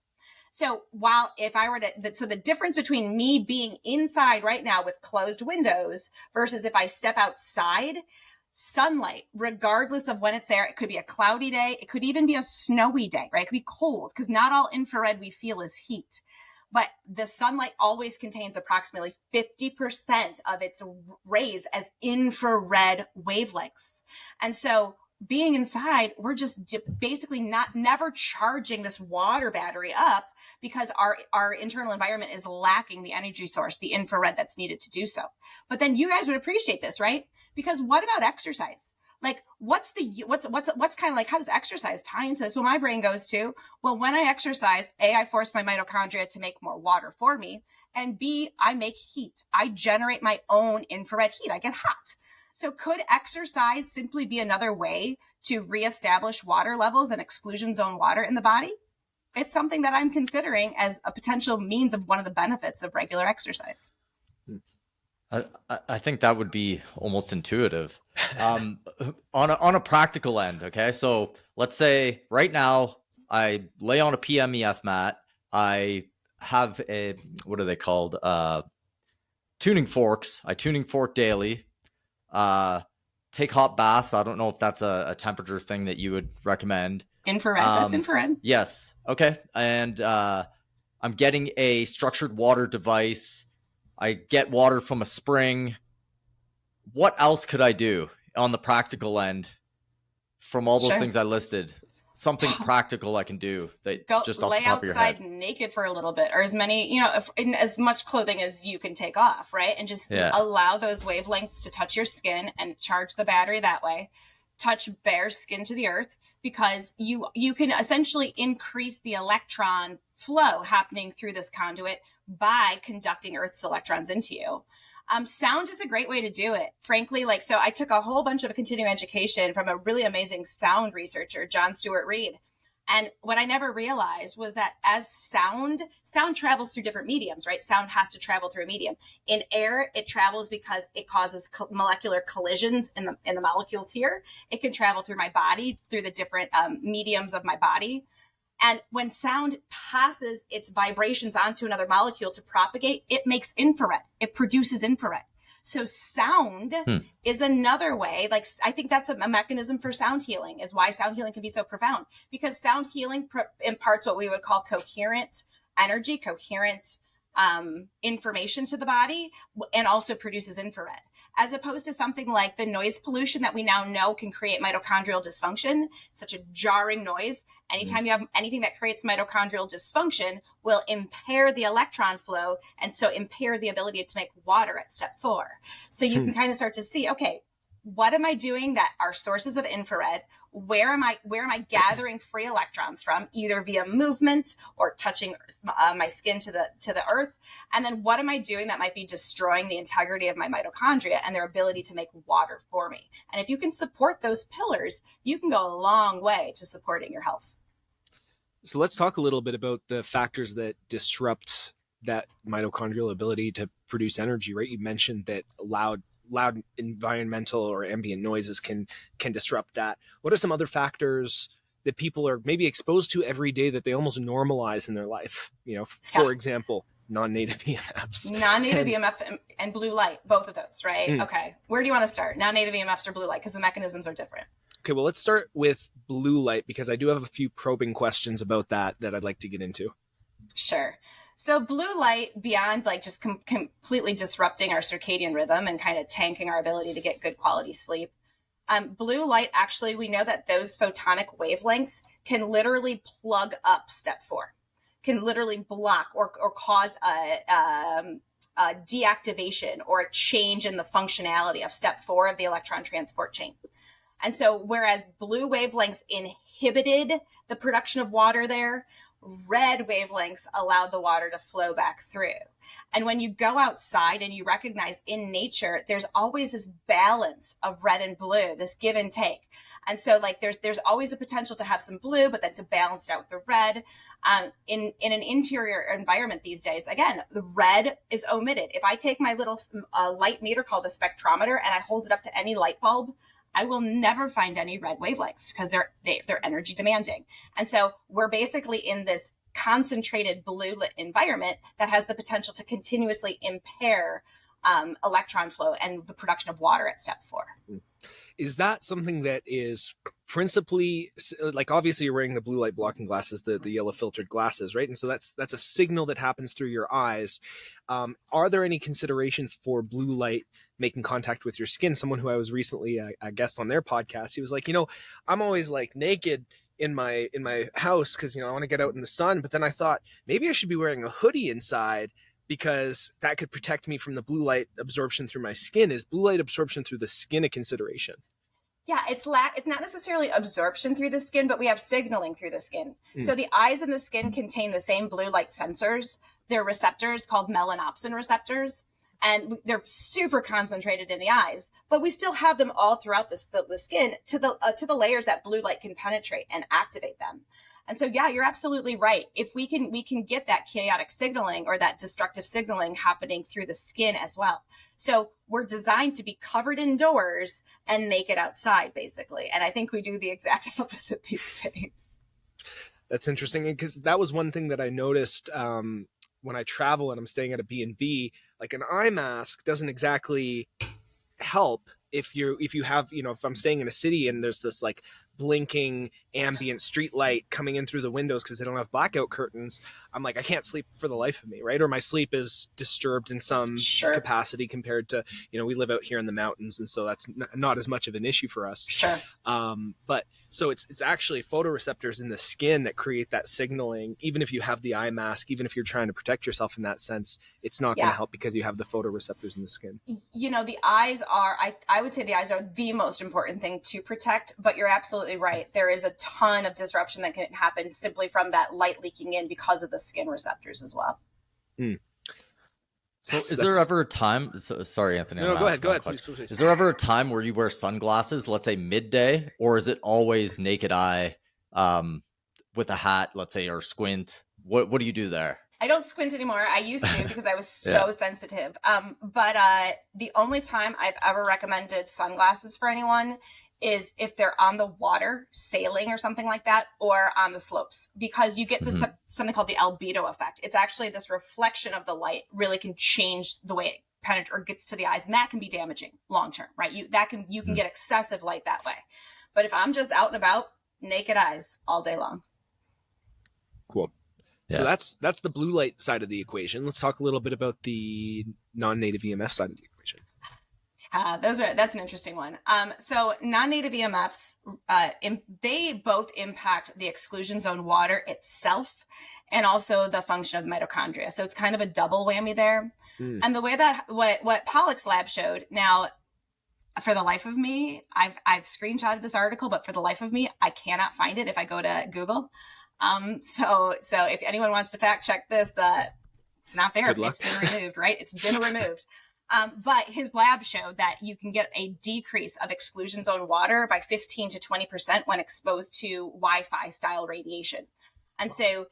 So so the difference between me being inside right now with closed windows versus if I step outside, sunlight, regardless of when it's there, it could be a cloudy day, it could even be a snowy day, right? It could be cold, because not all infrared we feel is heat. but the sunlight always contains approximately 50% of its rays as infrared wavelengths. And so being inside, we're just basically never charging this water battery up because our internal environment is lacking the energy source, the infrared that's needed to do so. But then you guys would appreciate this, right? Because what about exercise? Like, what's kind of like, how does exercise tie into this? Well, my brain goes to, well, when I exercise, A, I force my mitochondria to make more water for me, and B, I make heat. I generate my own infrared heat. I get hot. So could exercise simply be another way to reestablish water levels and exclusion zone water in the body? It's something that I'm considering as a potential means of one of the benefits of regular exercise. I think that would be almost intuitive. On a practical end, okay? So let's say right now I lay on a PMEF mat. I have a, what are they called? Tuning forks. I tuning fork daily. Take hot baths. I don't know if that's a temperature thing that you would recommend. Infrared, that's infrared. Yes. Okay. And I'm getting a structured water device. I get water from a spring. What else could I do on the practical end from all those things I listed? Something practical I can do that just off the top of your head. Lay outside naked for a little bit, or as many, in as much clothing as you can take off, right? And just allow those wavelengths to touch your skin and charge the battery that way. Touch bare skin to the earth, because you can essentially increase the electron flow happening through this conduit by conducting Earth's electrons into you. Sound is a great way to do it. Frankly, so I took a whole bunch of continuing education from a really amazing sound researcher, John Stewart Reed. And what I never realized was that as sound travels through different mediums, right? Sound has to travel through a medium. In air, it travels because it causes molecular collisions in the molecules here. It can travel through my body, through the different mediums of my body. And when sound passes its vibrations onto another molecule to propagate, it makes infrared. It produces infrared. So sound is another way. I think that's a mechanism for sound healing, is why sound healing can be so profound, because sound healing imparts what we would call coherent energy, coherent information to the body, and also produces infrared, as opposed to something like the noise pollution that we now know can create mitochondrial dysfunction. Such a jarring noise. Anytime you have anything that creates mitochondrial dysfunction will impair the electron flow, and so impair the ability to make water at step 4. So you can kind of start to see, okay, what am I doing that are sources of infrared? Where am I gathering free electrons from, either via movement or touching my skin to the earth? And then what am I doing that might be destroying the integrity of my mitochondria and their ability to make water for me? And if you can support those pillars, you can go a long way to supporting your health. So let's talk a little bit about the factors that disrupt that mitochondrial ability to produce energy, right? You mentioned that loud environmental or ambient noises can disrupt that. What are some other factors that people are maybe exposed to every day that they almost normalize in their life? For example, non-native EMFs. Non-native EMF and blue light, both of those, right? Okay. Where do you want to start? Non-native EMFs or blue light? Because the mechanisms are different. Okay, well, let's start with blue light, because I do have a few probing questions about that I'd like to get into. Sure. So blue light, beyond just completely disrupting our circadian rhythm and kind of tanking our ability to get good quality sleep, blue light, actually, we know that those photonic wavelengths can literally plug up step 4, can literally block or cause a deactivation or a change in the functionality of step 4 of the electron transport chain. And so whereas blue wavelengths inhibited the production of water there, red wavelengths allowed the water to flow back through. And when you go outside and you recognize in nature, there's always this balance of red and blue, this give and take. And so there's always a potential to have some blue, but then to balance it out with the red. In an interior environment these days, again, the red is omitted. If I take my little light meter called a spectrometer and I hold it up to any light bulb, I will never find any red wavelengths because they're energy demanding. And so we're basically in this concentrated blue lit environment that has the potential to continuously impair electron flow and the production of water at step 4. Is that something that is principally, like, obviously you're wearing the blue light blocking glasses, the yellow filtered glasses, right? And so that's a signal that happens through your eyes. Are there any considerations for blue light making contact with your skin? Someone who I was recently a guest on their podcast, he was like, I'm always like naked in my house because, I want to get out in the sun. But then I thought maybe I should be wearing a hoodie inside because that could protect me from the blue light absorption through my skin. Is blue light absorption through the skin a consideration? Yeah, it's not necessarily absorption through the skin, but we have signaling through the skin. So the eyes and the skin contain the same blue light sensors. They're receptors called melanopsin receptors, and they're super concentrated in the eyes, but we still have them all throughout the skin to the layers that blue light can penetrate and activate them. And so, yeah, you're absolutely right. If we can get that chaotic signaling or that destructive signaling happening through the skin as well. So we're designed to be covered indoors and naked outside, basically. And I think we do the exact opposite these days. That's interesting, because that was one thing that I noticed when I travel and I'm staying at a B&B. Like, an eye mask doesn't exactly help if you have, if I'm staying in a city and there's this like blinking ambient street light coming in through the windows because they don't have blackout curtains. I'm like, I can't sleep for the life of me, right? Or my sleep is disturbed in some capacity compared to, we live out here in the mountains, and so that's not as much of an issue for us. Sure. But so it's actually photoreceptors in the skin that create that signaling. Even if you have the eye mask, even if you're trying to protect yourself in that sense, it's not going to help because you have the photoreceptors in the skin. The eyes are, I would say the eyes are the most important thing to protect, but you're absolutely right. There is a ton of disruption that can happen simply from that light leaking in because of the skin receptors as well. So is there ever a time, sorry, Anthony. No, go ahead, please. Is there ever a time where you wear sunglasses, let's say midday, or is it always naked eye with a hat, let's say, or squint? What do you do there? I don't squint anymore. I used to because I was so sensitive. But the only time I've ever recommended sunglasses for anyone is if they're on the water, sailing or something like that, or on the slopes, because you get this something called the albedo effect. It's actually this reflection of the light really can change the way it penetrates or gets to the eyes, and that can be damaging long term, right? You can get excessive light that way. But if I'm just out and about, naked eyes all day long. Cool. Yeah. So that's the blue light side of the equation. Let's talk a little bit about the non-native EMF side of the equation. That's an interesting one. So non-native EMFs, they both impact the exclusion zone water itself and also the function of the mitochondria. So it's kind of a double whammy there. And the way that what Pollock's lab showed, now for the life of me, I've screenshotted this article, but for the life of me, I cannot find it if I go to Google. So if anyone wants to fact check this, it's not there. It's been removed, right? It's been removed. But his lab showed that you can get a decrease of exclusion zone water by 15 to 20% when exposed to Wi-Fi style radiation. And so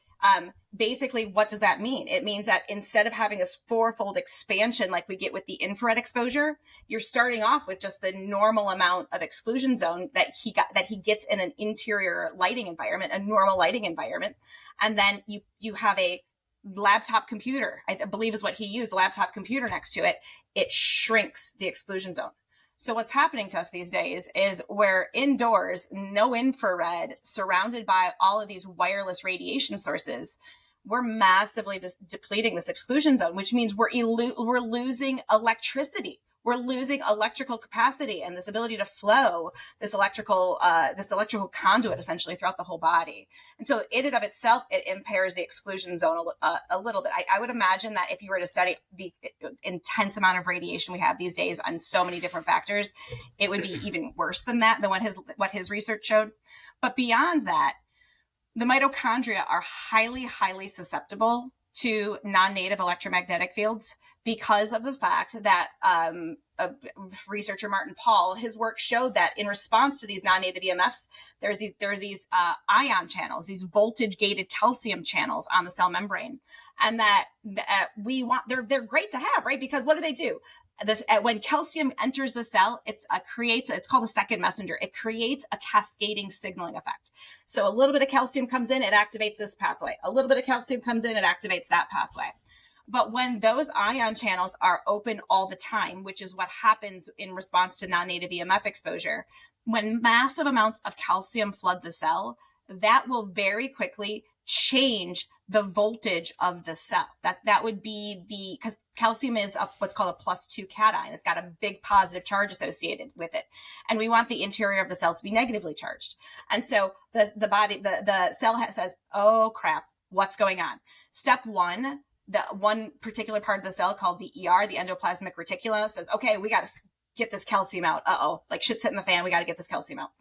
basically, what does that mean? It means that instead of having this 4-fold expansion like we get with the infrared exposure, you're starting off with just the normal amount of exclusion zone that he gets in an interior lighting environment, a normal lighting environment. And then you have a laptop computer, I believe is what he used, a laptop computer next to it. It shrinks the exclusion zone. So what's happening to us these days is we're indoors, no infrared, surrounded by all of these wireless radiation sources. We're massively depleting this exclusion zone, which means we're losing electricity. We're losing electrical capacity and this ability to flow this electrical conduit essentially throughout the whole body. And so in and of itself, it impairs the exclusion zone a little bit. I would imagine that if you were to study the intense amount of radiation we have these days on so many different factors, it would be even worse than what his research showed. But beyond that, the mitochondria are highly, highly susceptible to non-native electromagnetic fields because of the fact that researcher Martin Paul, his work showed that in response to these non-native EMFs, there are these ion channels, these voltage-gated calcium channels on the cell membrane, and that they're great to have, right? Because what do? When calcium enters the cell, it's called a second messenger. It creates a cascading signaling effect. So a little bit of calcium comes in, it activates this pathway. A little bit of calcium comes in, it activates that pathway. But when those ion channels are open all the time, which is what happens in response to non-native EMF exposure, when massive amounts of calcium flood the cell, that will very quickly change the voltage of the cell. That would be because calcium is what's called a +2 cation. It's got a big positive charge associated with it. And we want the interior of the cell to be negatively charged. And so the cell says, oh crap, what's going on? Step one, the one particular part of the cell called the ER, the endoplasmic reticula, says, okay, we got to get this calcium out. Like shit's hitting the fan. We got to get this calcium out.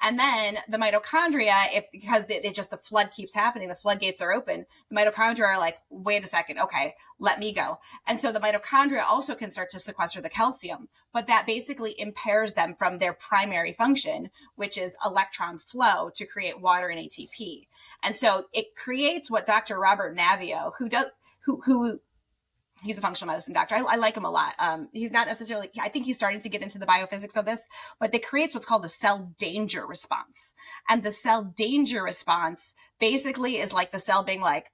And then the mitochondria, because the flood keeps happening, the floodgates are open, the mitochondria are like, wait a second, okay, let me go. And so the mitochondria also can start to sequester the calcium, but that basically impairs them from their primary function, which is electron flow to create water and ATP. And so it creates what Dr. Robert Navio, who he's a functional medicine doctor. I like him a lot. He's not necessarily, I think he's starting to get into the biophysics of this, but it creates what's called the cell danger response. And the cell danger response basically is like the cell being like,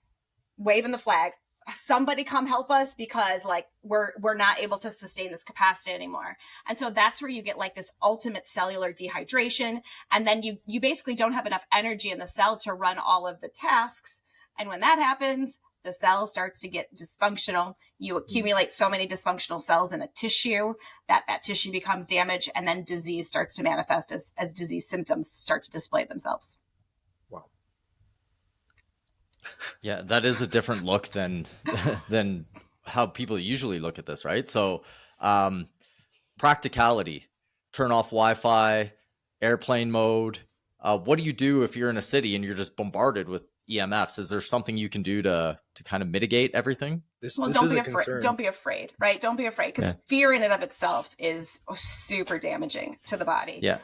waving the flag, somebody come help us because like we're not able to sustain this capacity anymore. And so that's where you get like this ultimate cellular dehydration. And then you basically don't have enough energy in the cell to run all of the tasks. And when that happens, the cell starts to get dysfunctional. You accumulate so many dysfunctional cells in a tissue that tissue becomes damaged, and then disease starts to manifest as disease symptoms start to display themselves. Wow. Yeah, that is a different look than how people usually look at this, right? So practicality, turn off Wi-Fi, airplane mode. What do you do if you're in a city and you're just bombarded with EMFs? Is there something you can do to kind of mitigate everything? Don't be afraid. Don't be afraid, right? Don't be afraid, because fear in and of itself is super damaging to the body. Yeah.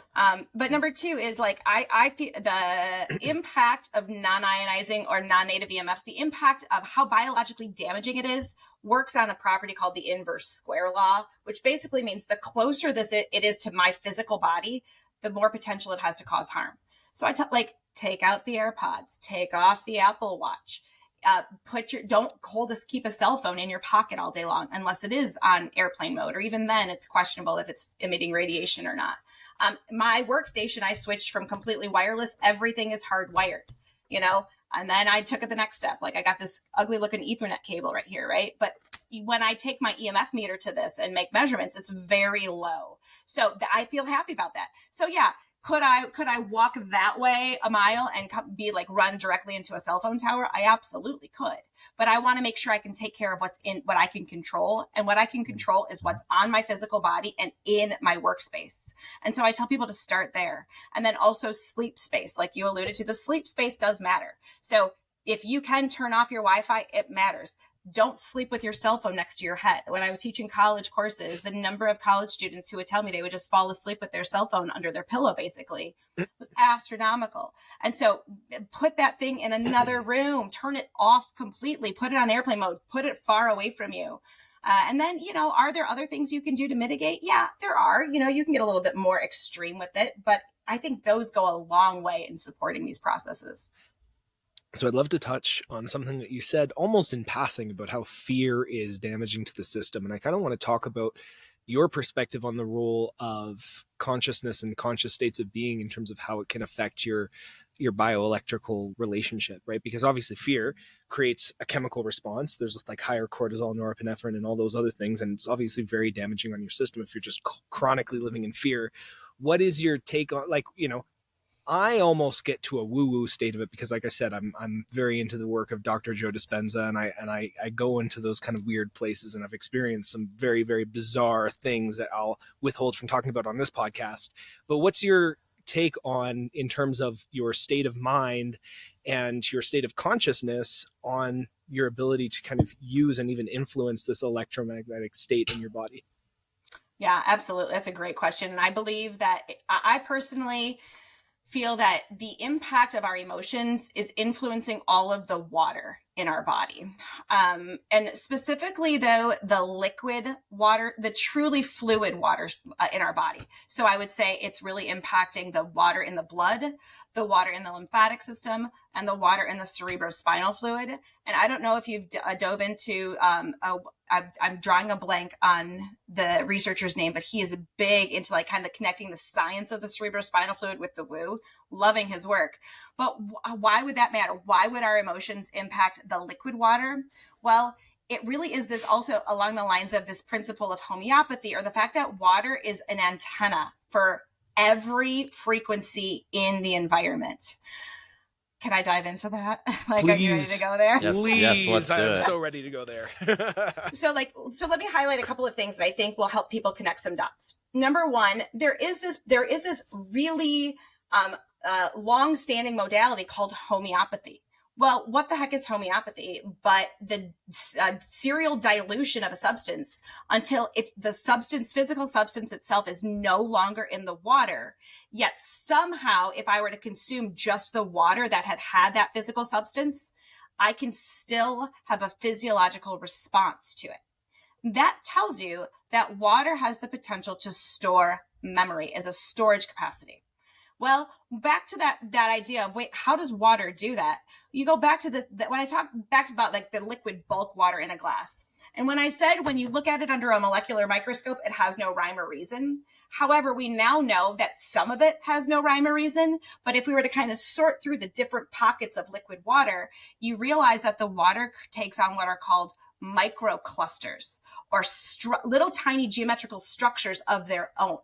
But number two is like I feel the impact of non-ionizing or non-native EMFs, the impact of how biologically damaging it is, works on a property called the inverse square law, which basically means the closer it is to my physical body, the more potential it has to cause harm. So take out the AirPods, take off the Apple Watch, keep a cell phone in your pocket all day long, unless it is on airplane mode, or even then it's questionable if it's emitting radiation or not. My workstation, I switched from completely wireless. Everything is hardwired, and then I took it the next step. Like I got this ugly looking Ethernet cable right here, right? But when I take my EMF meter to this and make measurements, it's very low. So I feel happy about that. So yeah, could I walk that way a mile and run directly into a cell phone tower? I absolutely could. But I want to make sure I can take care of what I can control. And what I can control is what's on my physical body and in my workspace. And so I tell people to start there. And then also sleep space. Like you alluded to, the sleep space does matter. So if you can turn off your Wi-Fi, it matters. Don't sleep with your cell phone next to your head. When I was teaching college courses, the number of college students who would tell me they would just fall asleep with their cell phone under their pillow, basically, was astronomical. And so put that thing in another room, turn it off completely, put it on airplane mode, put it far away from you. And then, are there other things you can do to mitigate? Yeah, there are. You can get a little bit more extreme with it, but I think those go a long way in supporting these processes. So I'd love to touch on something that you said almost in passing about how fear is damaging to the system. And I kind of want to talk about your perspective on the role of consciousness and conscious states of being in terms of how it can affect your bioelectrical relationship, right? Because obviously fear creates a chemical response. There's like higher cortisol, norepinephrine, and all those other things. And it's obviously very damaging on your system if you're just chronically living in fear. What is your take on, I almost get to a woo-woo state of it because, like I said, I'm very into the work of Dr. Joe Dispenza, and I go into those kind of weird places, and I've experienced some very, very bizarre things that I'll withhold from talking about on this podcast. But what's your take on, in terms of your state of mind and your state of consciousness, on your ability to kind of use and even influence this electromagnetic state in your body? Yeah, absolutely. That's a great question. And I believe that I personally feel that the impact of our emotions is influencing all of the water in our body. And specifically, though, the liquid water, the truly fluid water in our body. So I would say it's really impacting the water in the blood, the water in the lymphatic system, and the water in the cerebrospinal fluid. And I don't know if you've dove into, I'm drawing a blank on the researcher's name, but he is big into like kind of connecting the science of the cerebrospinal fluid with the woo, loving his work. But why would that matter? Why would our emotions impact the liquid water? Well, it really is this also along the lines of this principle of homeopathy, or the fact that water is an antenna for every frequency in the environment. Can I dive into that? Like, Please. Are you ready to go there? Yes, Please, yes, let's do I'm it. so ready to go there. So let me highlight a couple of things that I think will help people connect some dots. Number one, there is this really long-standing modality called homeopathy. Well, what the heck is homeopathy? But the serial dilution of a substance until the physical substance itself is no longer in the water. Yet somehow, if I were to consume just the water that had that physical substance, I can still have a physiological response to it. That tells you that water has the potential to store memory as a storage capacity. Well, back to that idea of, wait, how does water do that? You go back to this, when I talk back about like the liquid bulk water in a glass. And when I said, when you look at it under a molecular microscope, it has no rhyme or reason. However, we now know that some of it has no rhyme or reason. But if we were to kind of sort through the different pockets of liquid water, you realize that the water takes on what are called microclusters, or little tiny geometrical structures of their own.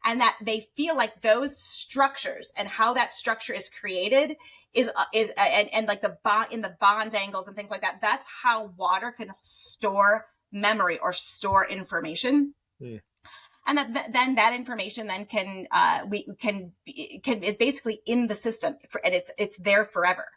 And that they feel like those structures and how that structure is created is like the bond in the bond angles and things like that. That's how water can store memory or store information. Mm. And then that information then is basically in the system and it's there forever.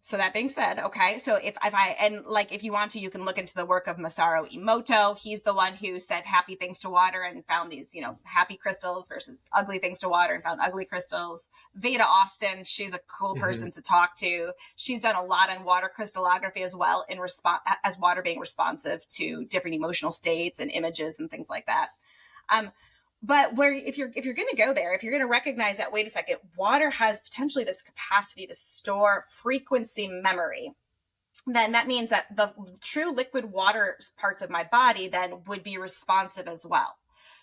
So that being said, okay, so if you want to, you can look into the work of Masaru Emoto. He's the one who said happy things to water and found these, happy crystals versus ugly things to water and found ugly crystals. Veda Austin, she's a cool person to talk to. She's done a lot on water crystallography as well, in response as water being responsive to different emotional states and images and things like that. But if you're going to go there, if you're going to recognize that, wait a second, water has potentially this capacity to store frequency memory, then that means that the true liquid water parts of my body then would be responsive as well.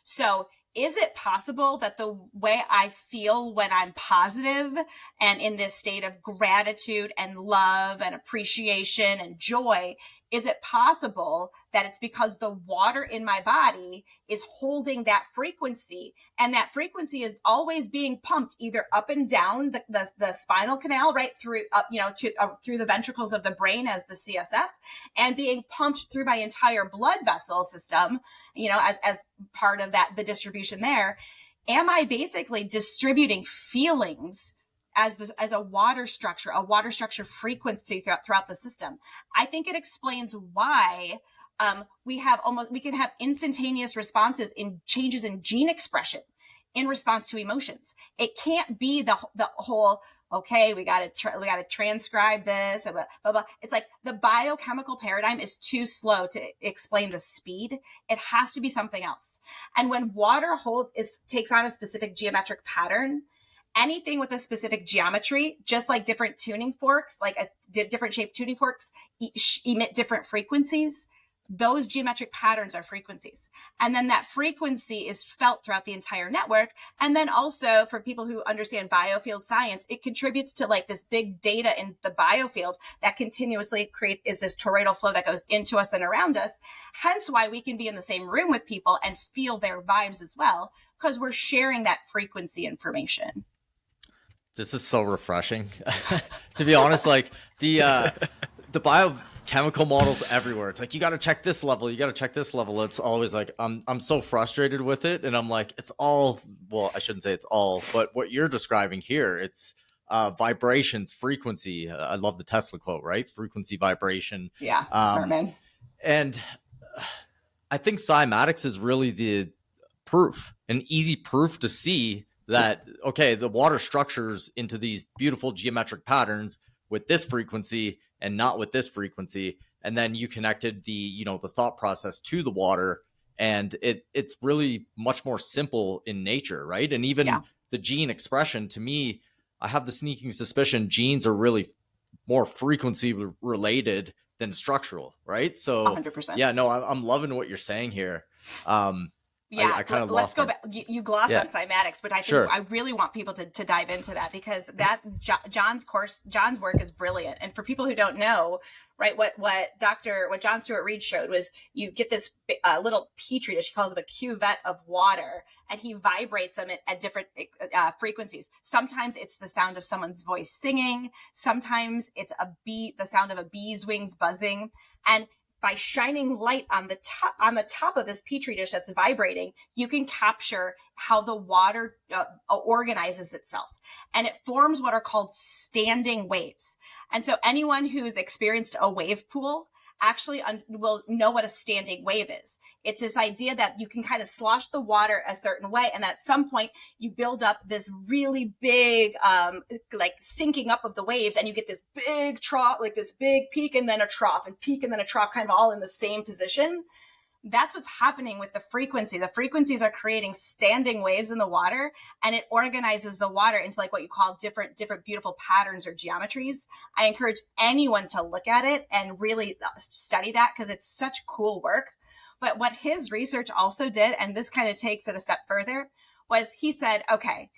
So is it possible that the way I feel when I'm positive and in this state of gratitude and love and appreciation and joy, is it possible that it's because the water in my body is holding that frequency, and that frequency is always being pumped either up and down the spinal canal, right through through the ventricles of the brain as the CSF, and being pumped through my entire blood vessel system, as part of that, the distribution there? Am I basically distributing feelings as a water structure frequency throughout the system? I think it explains why we can have instantaneous responses in changes in gene expression in response to emotions. It can't be the whole, okay, we got to transcribe this, blah, blah, blah. It's like the biochemical paradigm is too slow to explain the speed. It has to be something else. And when water takes on a specific geometric pattern, anything with a specific geometry, just like different tuning forks, like different shaped tuning forks emit different frequencies. Those geometric patterns are frequencies. And then that frequency is felt throughout the entire network. And then also, for people who understand biofield science, it contributes to like this big data in the biofield that continuously is this toroidal flow that goes into us and around us. Hence why we can be in the same room with people and feel their vibes as well, because we're sharing that frequency information. This is so refreshing. To be honest, like the biochemical models everywhere. It's like, you got to check this level. You got to check this level. It's always like, I'm so frustrated with it. And I'm like, it's all, well, I shouldn't say it's all, but what you're describing here, it's vibrations, frequency. I love the Tesla quote, right? Frequency, vibration. Yeah. Smart man. And I think cymatics is really the proof, an easy proof to see that, okay, the water structures into these beautiful geometric patterns with this frequency and not with this frequency. And then you connected the thought process to the water, and it's really much more simple in nature, right? And even the gene expression, to me, I have the sneaking suspicion genes are really more frequency related than structural, right? So 100%. yeah, no, I'm loving what you're saying here. Yeah, I kind of let's lost go back. You glossed Yeah. on cymatics, but I think Sure. I really want people to dive into that, because that John's work is brilliant. And for people who don't know, right, what John Stuart Reid showed was you get this little petri dish. He calls it a cuvette of water, and he vibrates them at different frequencies. Sometimes it's the sound of someone's voice singing. Sometimes it's the sound of a bee's wings buzzing, and by shining light on the top of this petri dish that's vibrating, you can capture how the water organizes itself, and it forms what are called standing waves. And so anyone who's experienced a wave pool actually will know what a standing wave is. It's this idea that you can kind of slosh the water a certain way, and then at some point you build up this really big like sinking up of the waves, and you get this big trough, like this big peak and then a trough, and peak and then a trough, kind of all in the same position. That's what's happening with the frequency. The frequencies are creating standing waves in the water, and it organizes the water into like what you call different beautiful patterns or geometries. I encourage anyone to look at it and really study that, because it's such cool work. But what his research also did, and this kind of takes it a step further, was he said, okay,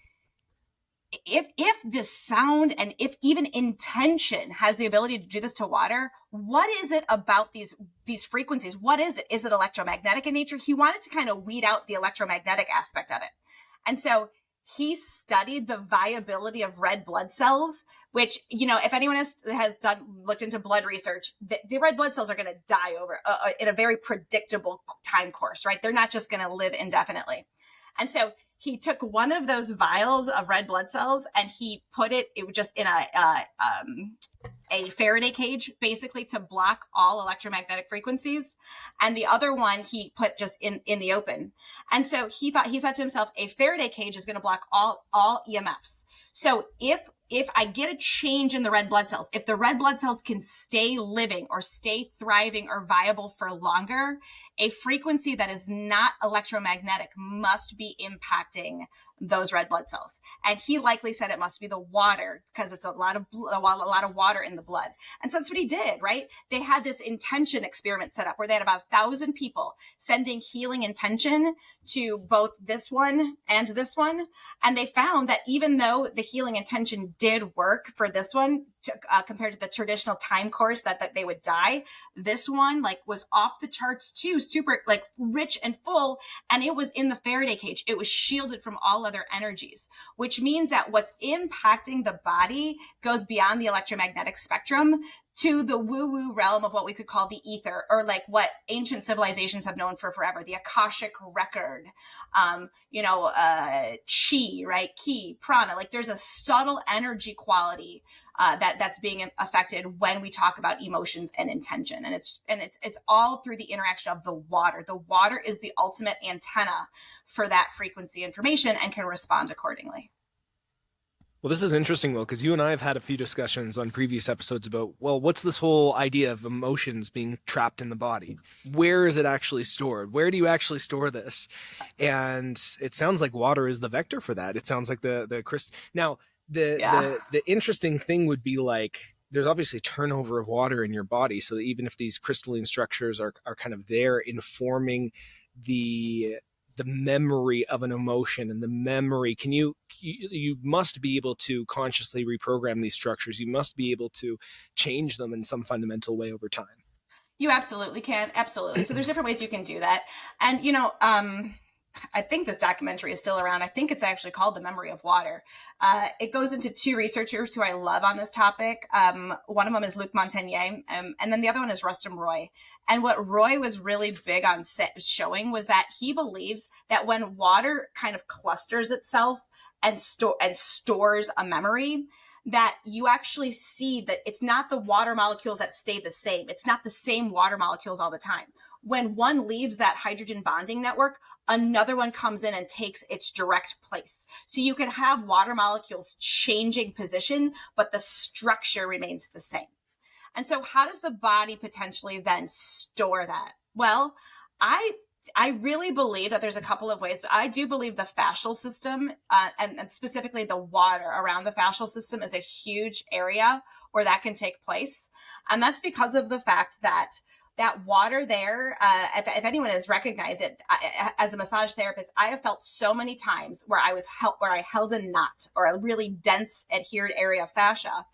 if this sound and if even intention has the ability to do this to water, what is it about these frequencies? What is it? Is it electromagnetic in nature? He wanted to kind of weed out the electromagnetic aspect of it. And so he studied the viability of red blood cells, which, you know, if anyone has looked into blood research, the red blood cells are going to die over in a very predictable time course, right? They're not just going to live indefinitely. And so he took one of those vials of red blood cells and he put it was just in a Faraday cage, basically to block all electromagnetic frequencies. And the other one he put just in the open. And so he said to himself, a Faraday cage is going to block all EMFs. So if I get a change in the red blood cells, if the red blood cells can stay living or stay thriving or viable for longer, a frequency that is not electromagnetic must be impacting those red blood cells. And he likely said it must be the water, because it's a lot of water in the blood. And so that's what he did, right? They had this intention experiment set up where they had about 1,000 people sending healing intention to both this one and this one. And they found that even though the healing intention did work for this one compared to the traditional time course that they would die, this one like was off the charts too, super like rich and full. And it was in the Faraday cage. It was shielded from all other energies, which means that what's impacting the body goes beyond the electromagnetic spectrum to the woo-woo realm of what we could call the ether, or like what ancient civilizations have known for forever, the Akashic record, chi, right? Ki, prana, like there's a subtle energy quality that's being affected when we talk about emotions and intention. And it's all through the interaction of the water. The water is the ultimate antenna for that frequency information and can respond accordingly. Well, this is interesting, Will, because you and I have had a few discussions on previous episodes about, well, what's this whole idea of emotions being trapped in the body? Where is it actually stored? Where do you actually store this? And it sounds like water is the vector for that. It sounds like the crystal. Now, the interesting thing would be like, there's obviously turnover of water in your body, so that even if these crystalline structures are kind of there informing the memory of an emotion and the memory, you must be able to consciously reprogram these structures. You must be able to change them in some fundamental way over time. You absolutely can. Absolutely. So there's different ways you can do that. And, I think this documentary is still around. I think it's actually called The Memory of Water. It goes into two researchers who I love on this topic. One of them is Luc Montagnier, and then the other one is Rustum Roy. And what Roy was really big on showing was that he believes that when water kind of clusters itself and stores a memory, that you actually see that it's not the water molecules that stay the same. It's not the same water molecules all the time. When one leaves that hydrogen bonding network, another one comes in and takes its direct place. So you can have water molecules changing position, but the structure remains the same. And so how does the body potentially then store that? Well, I I really believe that there's a couple of ways, but I do believe the fascial system and specifically the water around the fascial system is a huge area where that can take place. And that's because of the fact that that water there, if anyone has recognized it, as a massage therapist, I have felt so many times where I held a knot or a really dense adhered area of fascia,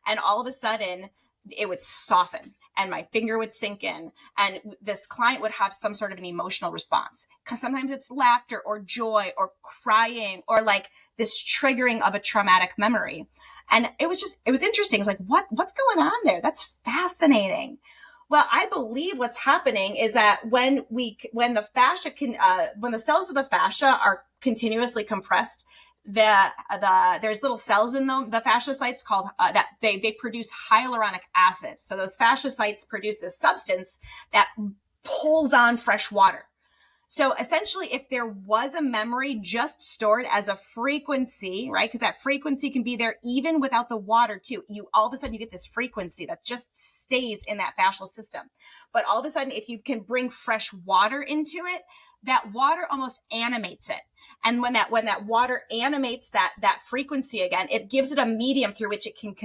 and all of a sudden it would soften and my finger would sink in, and this client would have some sort of an emotional response. Because sometimes it's laughter or joy or crying or like this triggering of a traumatic memory. And it was interesting. It's like, what's going on there? That's fascinating. Well, I believe what's happening is that when the fascia when the cells of the fascia are continuously compressed, there's little cells in the fasciocytes called that they produce hyaluronic acid. So those fasciocytes produce this substance that pulls on fresh water. So essentially, if there was a memory just stored as a frequency, right? Because that frequency can be there even without the water too. All of a sudden you get this frequency that just stays in that fascial system. But all of a sudden, if you can bring fresh water into it, that water almost animates it. And when that water animates that frequency again, it gives it a medium through which it can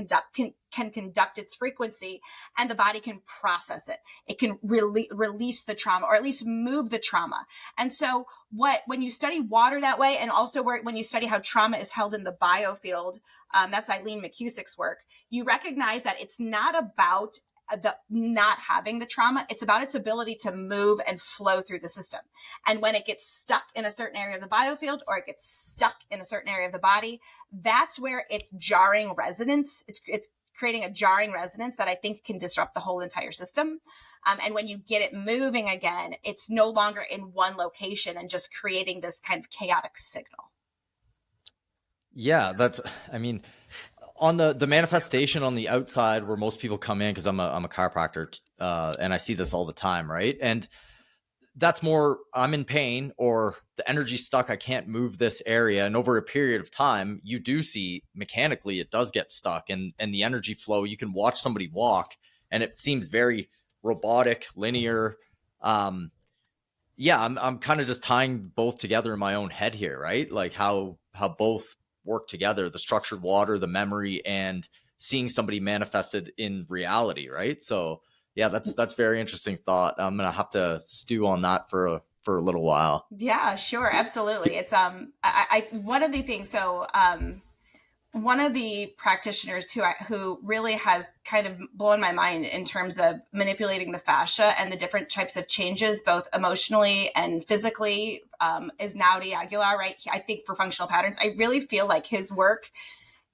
conduct its frequency, and the body can process it. It can release the trauma, or at least move the trauma. And so when you study water that way, and also when you study how trauma is held in the biofield, that's Eileen McCusick's work, you recognize that it's not about the not having the trauma. It's about its ability to move and flow through the system. And when it gets stuck in a certain area of the biofield, or it gets stuck in a certain area of the body, that's where it's jarring resonance. It's creating a jarring resonance that I think can disrupt the whole entire system. And when you get it moving again, it's no longer in one location and just creating this kind of chaotic signal. Yeah, on the manifestation on the outside where most people come in, because I'm a chiropractor, and I see this all the time, right? And that's more, I'm in pain, or the energy's stuck, I can't move this area. And over a period of time, you do see mechanically it does get stuck, and the energy flow, you can watch somebody walk and it seems very robotic, linear. I'm kind of just tying both together in my own head here, right? Like how both work together, the structured water, the memory, and seeing somebody manifested in reality, right? So yeah, that's very interesting thought. I'm gonna have to stew on that for a little while. Yeah, sure, absolutely. It's one of the things. So one of the practitioners who really has kind of blown my mind in terms of manipulating the fascia and the different types of changes, both emotionally and physically, is Naudi Aguilar, right? I think for functional patterns, I really feel like his work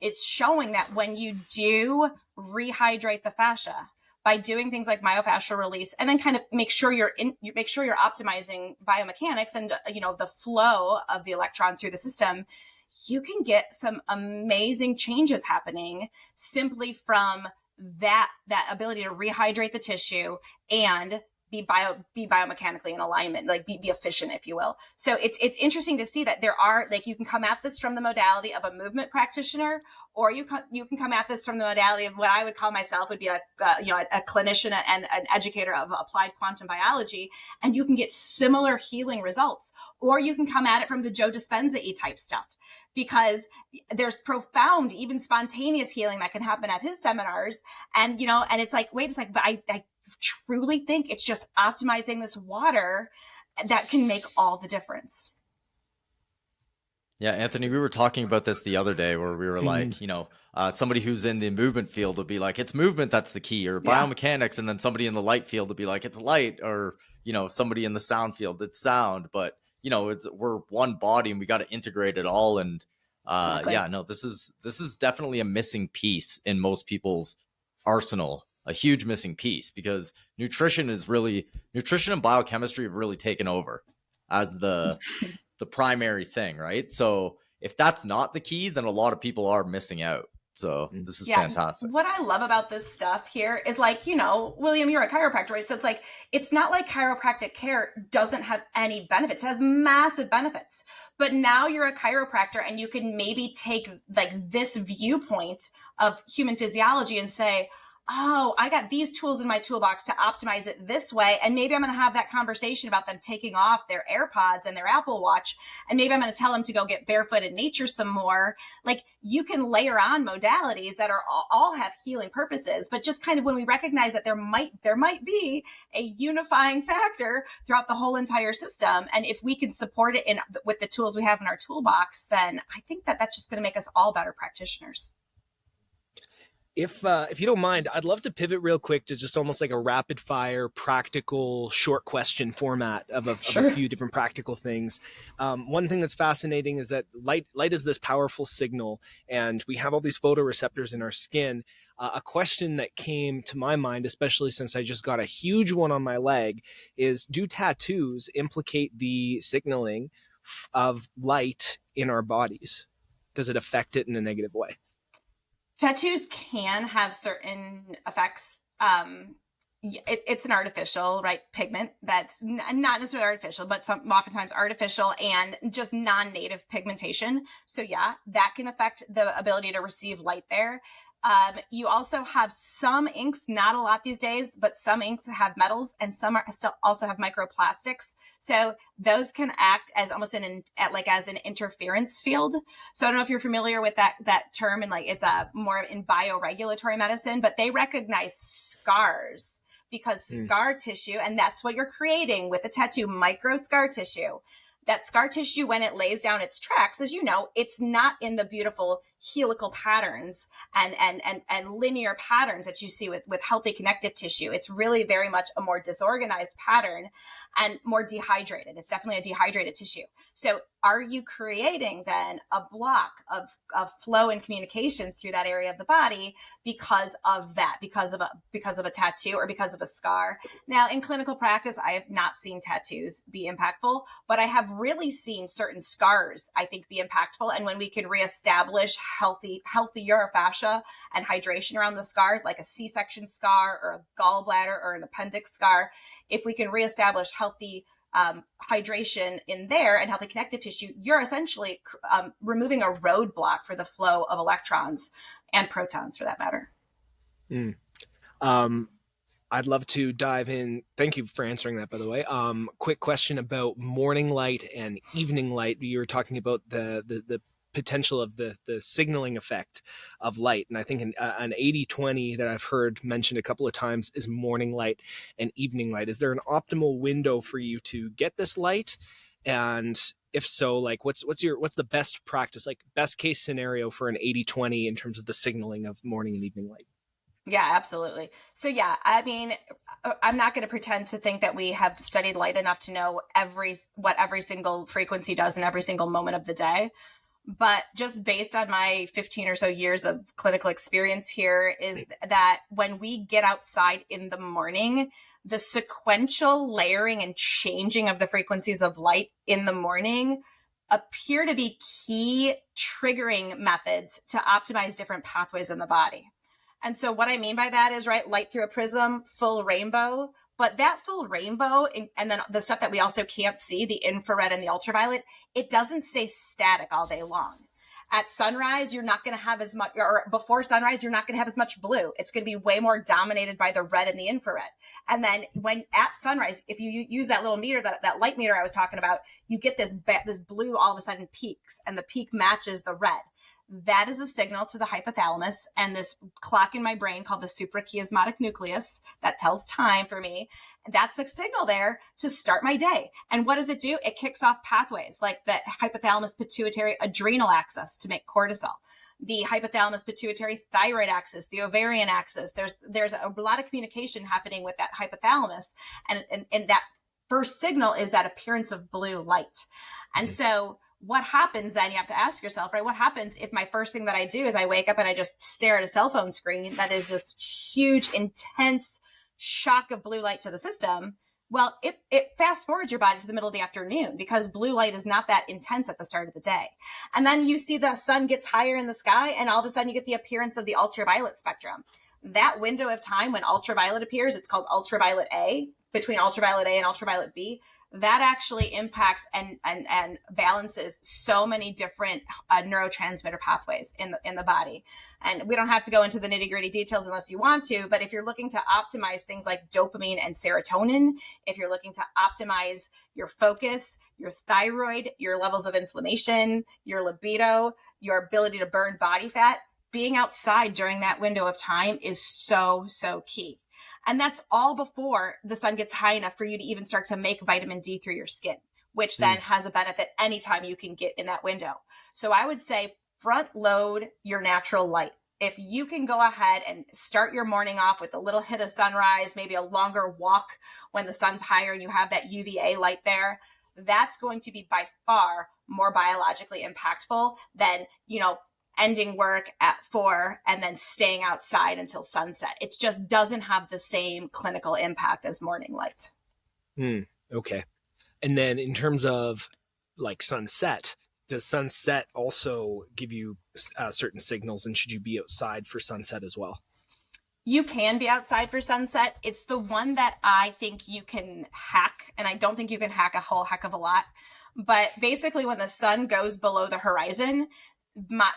is showing that when you do rehydrate the fascia by doing things like myofascial release, and then kind of make sure you're optimizing biomechanics and the flow of the electrons through the system, you can get some amazing changes happening simply from that ability to rehydrate the tissue and be biomechanically in alignment, like be efficient, if you will. So it's interesting to see that there are, like, you can come at this from the modality of a movement practitioner, or you can come at this from the modality of what I would call myself would be a clinician and an educator of applied quantum biology, and you can get similar healing results. Or you can come at it from the Joe Dispenza-y type stuff, because there's profound, even spontaneous healing that can happen at his seminars. And, and it's like, wait a second, but I truly think it's just optimizing this water that can make all the difference. Yeah, Anthony, we were talking about this the other day where we were like, somebody who's in the movement field would be like, it's movement that's the key, or biomechanics. And then somebody in the light field would be like, it's light, or, somebody in the sound field, it's sound. But, we're one body and we got to integrate it all. And exactly. This is definitely a missing piece in most people's arsenal, a huge missing piece, because nutrition and biochemistry have really taken over as the primary thing, right? So if that's not the key, then a lot of people are missing out. So this is fantastic. What I love about this stuff here is, like, William, you're a chiropractor, right? So it's like, it's not like chiropractic care doesn't have any benefits. It has massive benefits. But now you're a chiropractor and you can maybe take like this viewpoint of human physiology and say, oh, I got these tools in my toolbox to optimize it this way. And maybe I'm going to have that conversation about them taking off their AirPods and their Apple Watch. And maybe I'm going to tell them to go get barefoot in nature some more. Like, you can layer on modalities that are all have healing purposes, but just kind of when we recognize that there might be a unifying factor throughout the whole entire system. And if we can support it with the tools we have in our toolbox, then I think that that's just going to make us all better practitioners. If you don't mind, I'd love to pivot real quick to just almost like a rapid fire, practical, short question format of a few different practical things. One thing that's fascinating is that light is this powerful signal, and we have all these photoreceptors in our skin. A question that came to my mind, especially since I just got a huge one on my leg, is, do tattoos implicate the signaling of light in our bodies? Does it affect it in a negative way? Tattoos can have certain effects. It's an artificial, right, pigment that's not necessarily artificial, but oftentimes artificial and just non-native pigmentation. So yeah, that can affect the ability to receive light there. You also have some inks, not a lot these days, but some inks have metals, and some also have microplastics. So those can act as almost as an interference field. So I don't know if you're familiar with that term, and like it's more in bioregulatory medicine, but they recognize scars because scar tissue, and that's what you're creating with a tattoo, micro scar tissue. That scar tissue, when it lays down its tracks, as you know, it's not in the beautiful helical patterns and linear patterns that you see with healthy connective tissue. It's really very much a more disorganized pattern and more dehydrated. It's definitely a dehydrated tissue. So are you creating then a block of flow and communication through that area of the body because of that, because of a tattoo or because of a scar? Now, in clinical practice, I have not seen tattoos be impactful, but I have really seen certain scars, I think, be impactful. And when we can reestablish healthier fascia and hydration around the scars, like a C-section scar or a gallbladder or an appendix scar, if we can reestablish healthy hydration in there and healthy connective tissue, you're essentially removing a roadblock for the flow of electrons and protons, for that matter. I'd love to dive in. Thank you for answering that, by the way. Quick question about morning light and evening light. You were talking about the potential of the signaling effect of light. And I think an 80-20 that I've heard mentioned a couple of times is morning light and evening light. Is there an optimal window for you to get this light? And if so, like what's the best practice, like best case scenario for an 80-20 in terms of the signaling of morning and evening light? Yeah, absolutely. So yeah, I mean, I'm not going to pretend to think that we have studied light enough to know what every single frequency does in every single moment of the day. But just based on my 15 or so years of clinical experience here is that when we get outside in the morning, the sequential layering and changing of the frequencies of light in the morning appear to be key triggering methods to optimize different pathways in the body. And so what I mean by that is, right, light through a prism, full rainbow, but that full rainbow and then the stuff that we also can't see, the infrared and the ultraviolet, it doesn't stay static all day long. At sunrise, you're not going to have as much, or before sunrise, you're not going to have as much blue. It's going to be way more dominated by the red and the infrared. And then when at sunrise, if you use that little meter, that light meter I was talking about, you get this blue all of a sudden peaks, and the peak matches the red. That is a signal to the hypothalamus and this clock in my brain called the suprachiasmatic nucleus that tells time for me. That's a signal there to start my day. And what does it do? It kicks off pathways like the hypothalamus pituitary adrenal axis to make cortisol, the hypothalamus pituitary thyroid axis, the ovarian axis. There's a lot of communication happening with that hypothalamus. And that first signal is that appearance of blue light. And so what happens then, you have to ask yourself, right? What happens if my first thing that I do is I wake up and I just stare at a cell phone screen that is this huge, intense shock of blue light to the system? Well, it fast forwards your body to the middle of the afternoon because blue light is not that intense at the start of the day. And then you see the sun gets higher in the sky and all of a sudden you get the appearance of the ultraviolet spectrum. That window of time when ultraviolet appears, it's called ultraviolet A, between ultraviolet A and ultraviolet B. that actually impacts and balances so many different neurotransmitter pathways in the body. And we don't have to go into the nitty-gritty details unless you want to, but if you're looking to optimize things like dopamine and serotonin, if you're looking to optimize your focus, your thyroid, your levels of inflammation, your libido, your ability to burn body fat, being outside during that window of time is so key. And that's all before the sun gets high enough for you to even start to make vitamin D through your skin, which then has a benefit anytime you can get in that window. So I would say front load your natural light. If you can go ahead and start your morning off with a little hit of sunrise, maybe a longer walk when the sun's higher and you have that UVA light there, that's going to be by far more biologically impactful than, ending work at 4 and then staying outside until sunset. It just doesn't have the same clinical impact as morning light. Okay. And then in terms of like sunset, does sunset also give you certain signals, and should you be outside for sunset as well? You can be outside for sunset. It's the one that I think you can hack, and I don't think you can hack a whole heck of a lot. But basically when the sun goes below the horizon,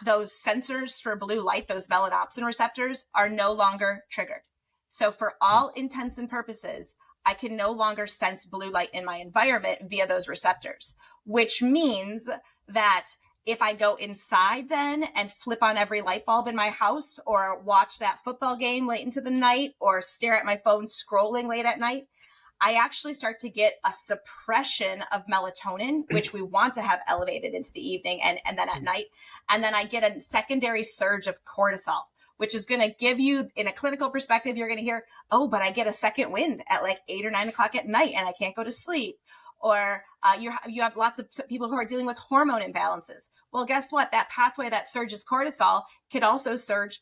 those sensors for blue light, those melanopsin receptors, are no longer triggered. So for all intents and purposes, I can no longer sense blue light in my environment via those receptors, which means that if I go inside then and flip on every light bulb in my house, or watch that football game late into the night, or stare at my phone scrolling late at night, I actually start to get a suppression of melatonin, which we want to have elevated into the evening and then at night. And then I get a secondary surge of cortisol, which is going to give you, in a clinical perspective, you're going to hear, oh, but I get a second wind at like 8 or 9 o'clock at night and I can't go to sleep. Or you have lots of people who are dealing with hormone imbalances. Well, guess what? That pathway that surges cortisol could also surge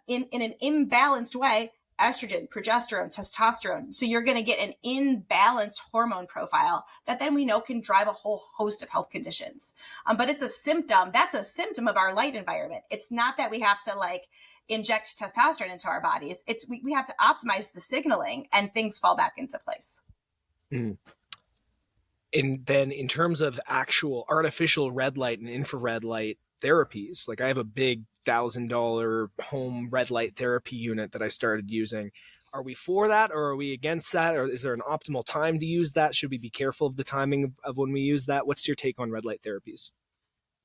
in an imbalanced way, estrogen, progesterone, testosterone. So you're going to get an imbalanced hormone profile that then we know can drive a whole host of health conditions. But it's a symptom. That's a symptom of our light environment. It's not that we have to like inject testosterone into our bodies. It's we have to optimize the signaling and things fall back into place. And then in terms of actual artificial red light and infrared light therapies, like I have a big $1,000 home red light therapy unit that I started using. Are we for that, or are we against that? Or is there an optimal time to use that? Should we be careful of the timing of when we use that? What's your take on red light therapies?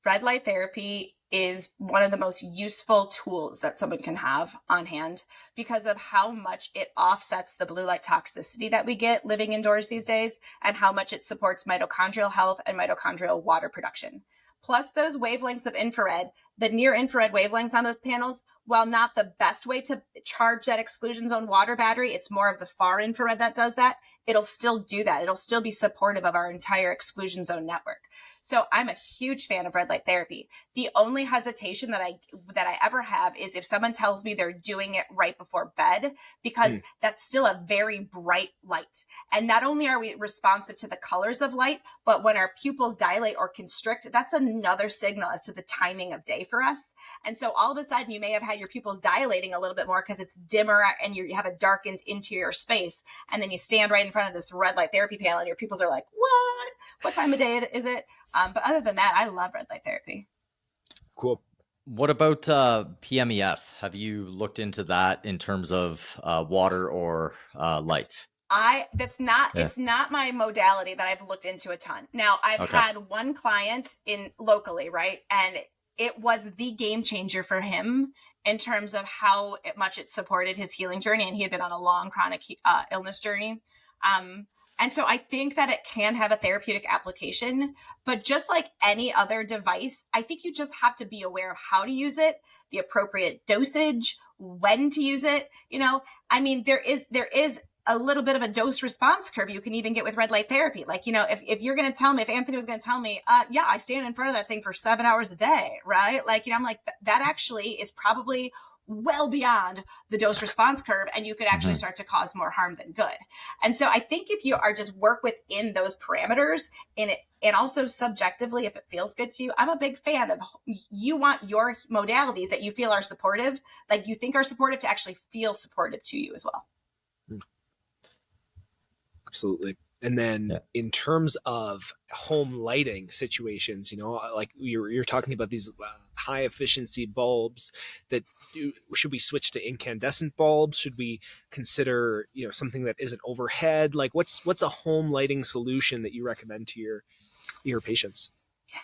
Red light therapy is one of the most useful tools that someone can have on hand because of how much it offsets the blue light toxicity that we get living indoors these days, and how much it supports mitochondrial health and mitochondrial water production. Plus those wavelengths of infrared, the near infrared wavelengths on those panels, while not the best way to charge that exclusion zone water battery, it's more of the far infrared that does that. It'll still do that. It'll still be supportive of our entire exclusion zone network. So I'm a huge fan of red light therapy. The only hesitation that I ever have is if someone tells me they're doing it right before bed, because that's still a very bright light. And not only are we responsive to the colors of light, but when our pupils dilate or constrict, that's another signal as to the timing of day for us. And so all of a sudden you may have had your pupils dilating a little bit more because it's dimmer and you have a darkened interior space. And then you stand right in front of this red light therapy panel and your pupils are like, what time of day is it? But other than that, I love red light therapy. Cool. What about PMEF? Have you looked into that in terms of water or light? It's not my modality that I've looked into a ton. Now I've had one client locally, right? And it was the game changer for him in terms of how much it supported his healing journey. And he had been on a long chronic illness journey. And so I think that it can have a therapeutic application, but just like any other device, I think you just have to be aware of how to use it, the appropriate dosage, when to use it. I mean, there is a little bit of a dose response curve you can even get with red light therapy. Like, if you're going to tell me, if Anthony was going to tell me, I stand in front of that thing for 7 hours a day, right? Like, I'm like, that actually is probably well beyond the dose response curve, and you could actually start to cause more harm than good. And so I think if you are just work within those parameters and also subjectively, if it feels good to you, I'm a big fan of, you want your modalities that you feel are supportive, like you think are supportive, to actually feel supportive to you as well. Absolutely. And then Yeah. in terms of home lighting situations, like you're talking about these high efficiency bulbs that should we switch to incandescent bulbs? Should we consider, something that isn't overhead? Like what's a home lighting solution that you recommend to your patients?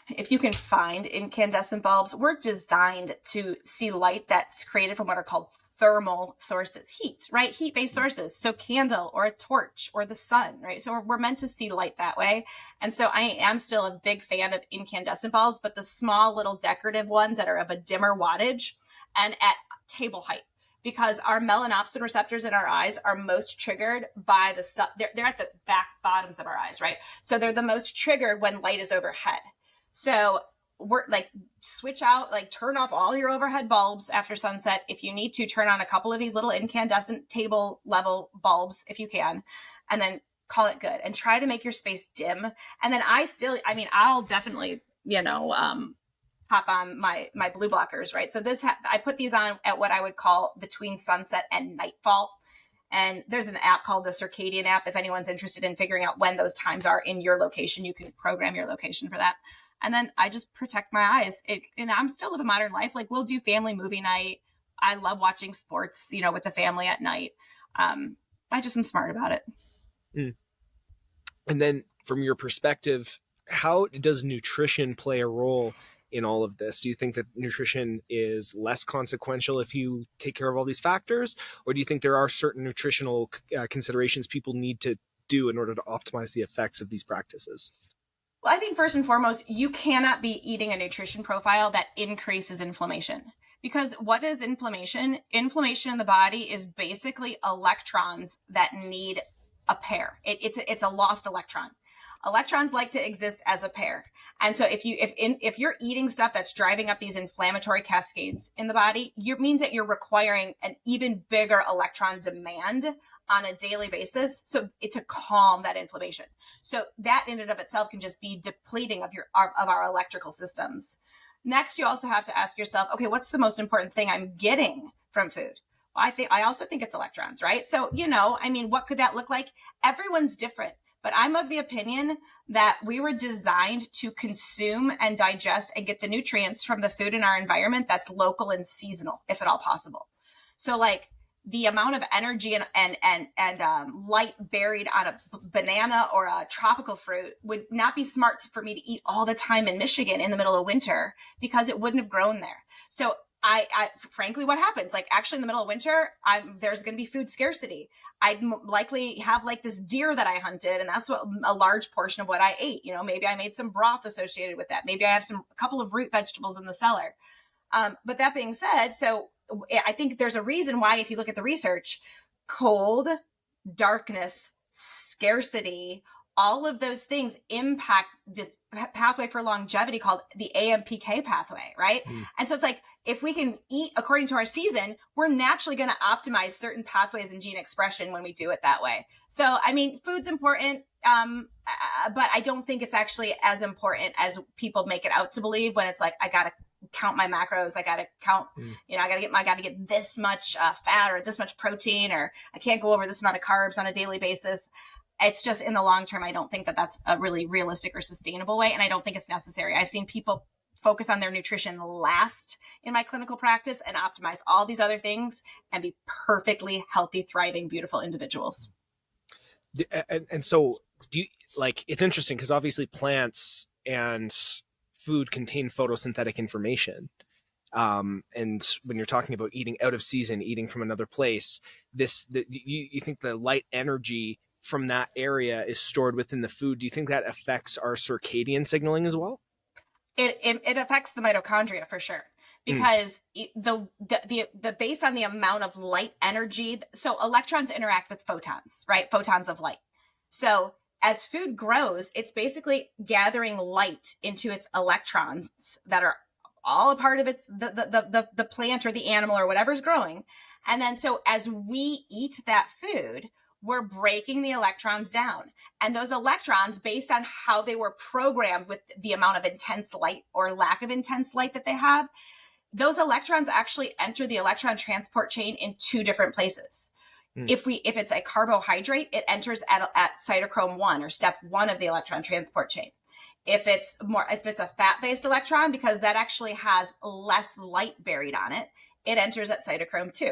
If you can find incandescent bulbs, we're designed to see light that's created from what are called thermal sources, heat, right? Heat-based sources. So candle or a torch or the sun, right? So we're meant to see light that way. And so I am still a big fan of incandescent bulbs, but the small little decorative ones that are of a dimmer wattage and at table height, because our melanopsin receptors in our eyes are most triggered by the sun. They're at the back bottoms of our eyes, right? So they're the most triggered when light is overhead. So we're like, switch out, like turn off all your overhead bulbs after sunset. If you need to, turn on a couple of these little incandescent table level bulbs if you can, and then call it good and try to make your space dim. And then I'll definitely, pop on my blue blockers, right? So I put these on at what I would call between sunset and nightfall. And there's an app called the CIRCADIAN app. If anyone's interested in figuring out when those times are in your location, you can program your location for that. And then I just protect my eyes. And I'm still live a modern life. Like we'll do family movie night. I love watching sports, with the family at night. I just am smart about it. Mm. And then from your perspective, how does nutrition play a role in all of this? Do you think that nutrition is less consequential if you take care of all these factors? Or do you think there are certain nutritional considerations people need to do in order to optimize the effects of these practices? Well, I think first and foremost, you cannot be eating a nutrition profile that increases inflammation. Because what is inflammation? Inflammation in the body is basically electrons that need a pair. It's a lost electron. Electrons like to exist as a pair. And so if you're eating stuff that's driving up these inflammatory cascades in the body, it means that you're requiring an even bigger electron demand on a daily basis. So it's to calm that inflammation. So that in and of itself can just be depleting of our electrical systems. Next, you also have to ask yourself, okay, what's the most important thing I'm getting from food? Well, I also think it's electrons, right? So, what could that look like? Everyone's different. But I'm of the opinion that we were designed to consume and digest and get the nutrients from the food in our environment that's local and seasonal, if at all possible. So like the amount of energy and light buried on a banana or a tropical fruit would not be smart for me to eat all the time in Michigan in the middle of winter because it wouldn't have grown there. So I frankly, what happens? Like actually in the middle of winter, there's going to be food scarcity. I'd likely have like this deer that I hunted, and that's what a large portion of what I ate. Maybe I made some broth associated with that. Maybe I have a couple of root vegetables in the cellar. But that being said, so I think there's a reason why, if you look at the research, cold, darkness, scarcity, all of those things impact this pathway for longevity called the AMPK pathway, right? Mm. And so it's like, if we can eat according to our season, we're naturally going to optimize certain pathways and gene expression when we do it that way. So, food's important, but I don't think it's actually as important as people make it out to believe when it's like, I got to count my macros. I got to count, I got to get this much fat or this much protein, or I can't go over this amount of carbs on a daily basis. It's just in the long term, I don't think that that's a really realistic or sustainable way. And I don't think it's necessary. I've seen people focus on their nutrition last in my clinical practice and optimize all these other things and be perfectly healthy, thriving, beautiful individuals. And so it's interesting because obviously plants and food contain photosynthetic information. And when you're talking about eating out of season, eating from another place, you think the light energy from that area is stored within the food. Do you think that affects our circadian signaling as well? It affects the mitochondria for sure, because the based on the amount of light energy. So electrons interact with photons, right? Photons of light. So as food grows, it's basically gathering light into its electrons that are all a part of its the plant or the animal or whatever's growing. And then so as we eat that food, we're breaking the electrons down. And those electrons, based on how they were programmed with the amount of intense light or lack of intense light that they have, those electrons actually enter the electron transport chain in two different places. If it's a carbohydrate, it enters at cytochrome 1 or step 1 of the electron transport chain. If it's a fat-based electron, because that actually has less light buried on it, it enters at cytochrome 2.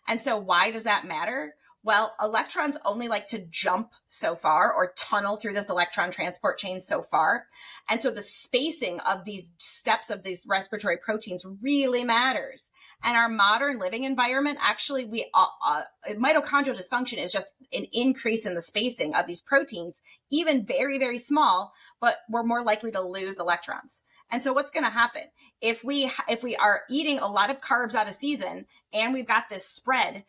And so why does that matter? Well, electrons only like to jump so far or tunnel through this electron transport chain so far. And so the spacing of these steps of these respiratory proteins really matters. And our modern living environment, actually, mitochondrial dysfunction is just an increase in the spacing of these proteins, even very, very small, but we're more likely to lose electrons. And so what's going to happen if we are eating a lot of carbs out of season and we've got this spread,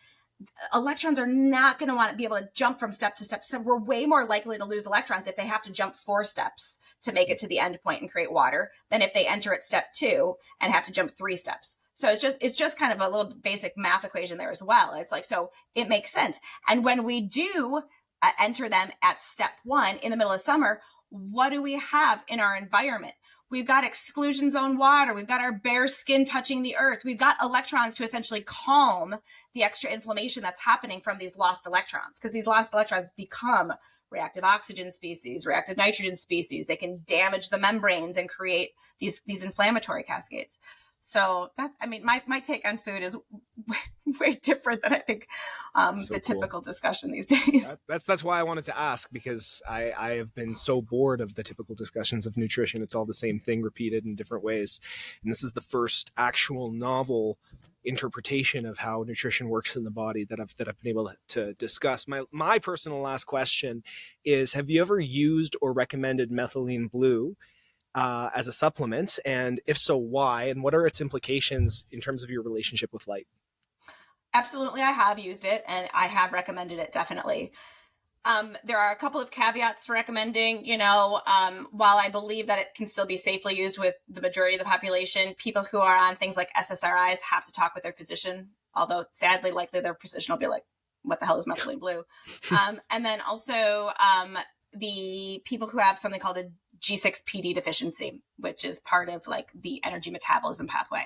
electrons are not going to want to be able to jump from step to step. So we're way more likely to lose electrons if they have to jump 4 steps to make it to the end point and create water than if they enter at step 2 and have to jump 3 steps. So it's just kind of a little basic math equation there as well. It's like, so it makes sense. And when we do enter them at step 1 in the middle of summer, what do we have in our environment? We've got exclusion zone water. We've got our bare skin touching the earth. We've got electrons to essentially calm the extra inflammation that's happening from these lost electrons, because these lost electrons become reactive oxygen species, reactive nitrogen species. They can damage the membranes and create these inflammatory cascades. So my take on food is way different than I think the typical discussion these days. That's why I wanted to ask, because I have been so bored of the typical discussions of nutrition. It's all the same thing repeated in different ways. And this is the first actual novel interpretation of how nutrition works in the body that I've been able to discuss. My personal last question is, have you ever used or recommended methylene blue as a supplement? And if so, why? And what are its implications in terms of your relationship with light? Absolutely, I have used it and I have recommended it, definitely. There are a couple of caveats to recommending, while I believe that it can still be safely used with the majority of the population, people who are on things like SSRIs have to talk with their physician, although sadly, likely their physician will be like, what the hell is methylene blue? And then also the people who have something called a G6PD deficiency, which is part of like the energy metabolism pathway.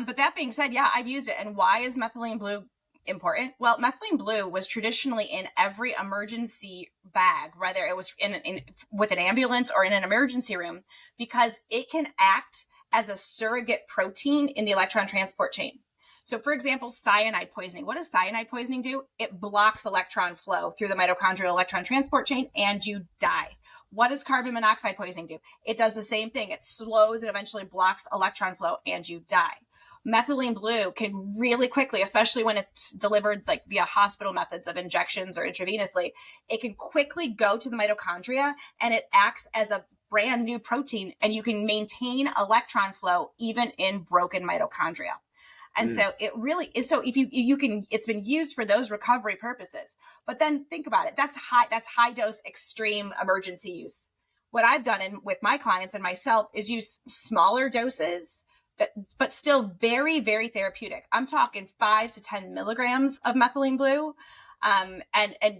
But that being said, yeah, I've used it. And why is methylene blue important? Well, methylene blue was traditionally in every emergency bag, whether it was with an ambulance or in an emergency room, because it can act as a surrogate protein in the electron transport chain. So for example, cyanide poisoning. What does cyanide poisoning do? It blocks electron flow through the mitochondrial electron transport chain and you die. What does carbon monoxide poisoning do? It does the same thing. It slows and eventually blocks electron flow and you die. Methylene blue can really quickly, especially when it's delivered like via hospital methods of injections or intravenously, it can quickly go to the mitochondria and it acts as a brand new protein, and you can maintain electron flow even in broken mitochondria. And so it really is. So if you can, it's been used for those recovery purposes, but then think about it. That's high dose, extreme emergency use. What I've done with my clients and myself is use smaller doses, but still very, very therapeutic. I'm talking 5 to 10 milligrams of methylene blue. And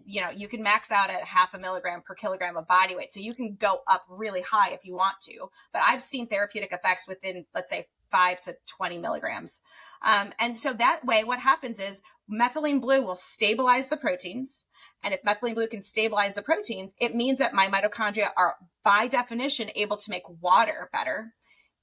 you can max out at 0.5 milligram per kilogram of body weight. So you can go up really high if you want to, but I've seen therapeutic effects within, let's say, 5 to 20 milligrams. And so that way, what happens is methylene blue will stabilize the proteins. And if methylene blue can stabilize the proteins, it means that my mitochondria are by definition able to make water better.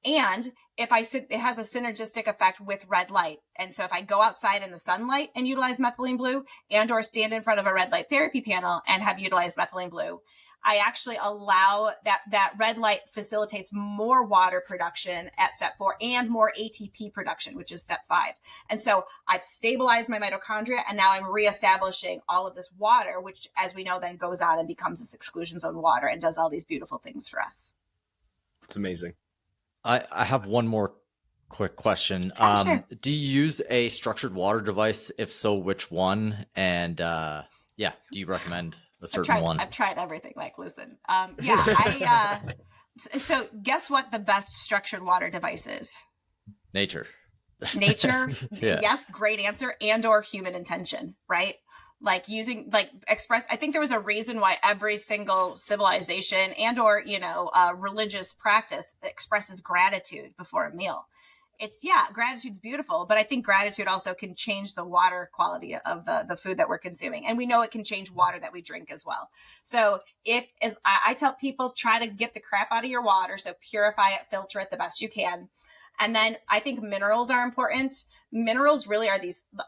And it has a synergistic effect with red light. And so if I go outside in the sunlight and utilize methylene blue, and or stand in front of a red light therapy panel and have utilized methylene blue, I actually allow that red light facilitates more water production at step 4 and more ATP production, which is step 5. And so I've stabilized my mitochondria, and now I'm reestablishing all of this water, which, as we know, then goes on and becomes this exclusion zone water and does all these beautiful things for us. It's amazing. I have one more quick question. Sure. Do you use a structured water device? If so, which one? And do you recommend a certain one? I've tried everything. Like, listen, so guess what the best structured water device is? Nature. Nature. Yeah. Yes. Great answer. And or human intention, right? Like using, I think there was a reason why every single civilization and or, religious practice expresses gratitude before a meal. it's, gratitude's beautiful, but I think gratitude also can change the water quality of the food that we're consuming. And we know it can change water that we drink as well. So as I tell people, try to get the crap out of your water. So purify it, filter it the best you can. And then I think minerals are important. Minerals really are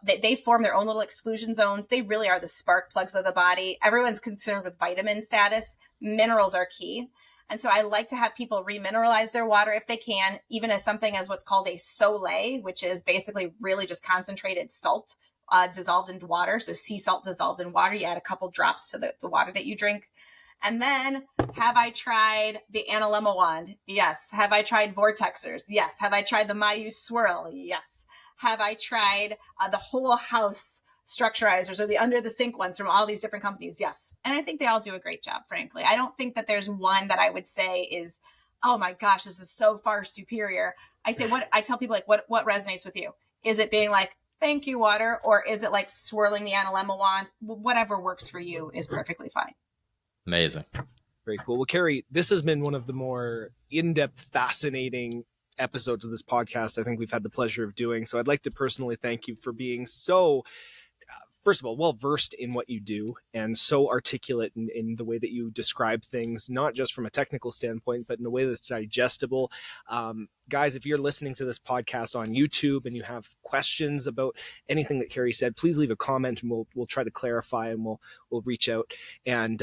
they form their own little exclusion zones. They really are the spark plugs of the body. Everyone's concerned with vitamin status. Minerals are key. And so I like to have people remineralize their water if they can, even as something as what's called a sole, which is basically really just concentrated salt dissolved into water. So sea salt dissolved in water. You add a couple drops to the water that you drink. And then, have I tried the Analemma wand? Yes. Have I tried vortexers? Yes. Have I tried the Mayu swirl? Yes. Have I tried the whole house structurizers or the under the sink ones from all these different companies? Yes. And I think they all do a great job, frankly. I don't think that there's one that I would say is, oh my gosh, this is so far superior. I tell people, like, what resonates with you? Is it being like, thank you, water? Or is it like swirling the Analemma wand? Whatever works for you is perfectly fine. Amazing. Very cool. Well, Carrie, this has been one of the more in-depth, fascinating episodes of this podcast I think we've had the pleasure of doing. So I'd like to personally thank you for being so, first of all, well-versed in what you do and so articulate in the way that you describe things, not just from a technical standpoint, but in a way that's digestible. Guys, if you're listening to this podcast on YouTube and you have questions about anything that Carrie said, please leave a comment and we'll try to clarify and we'll reach out. And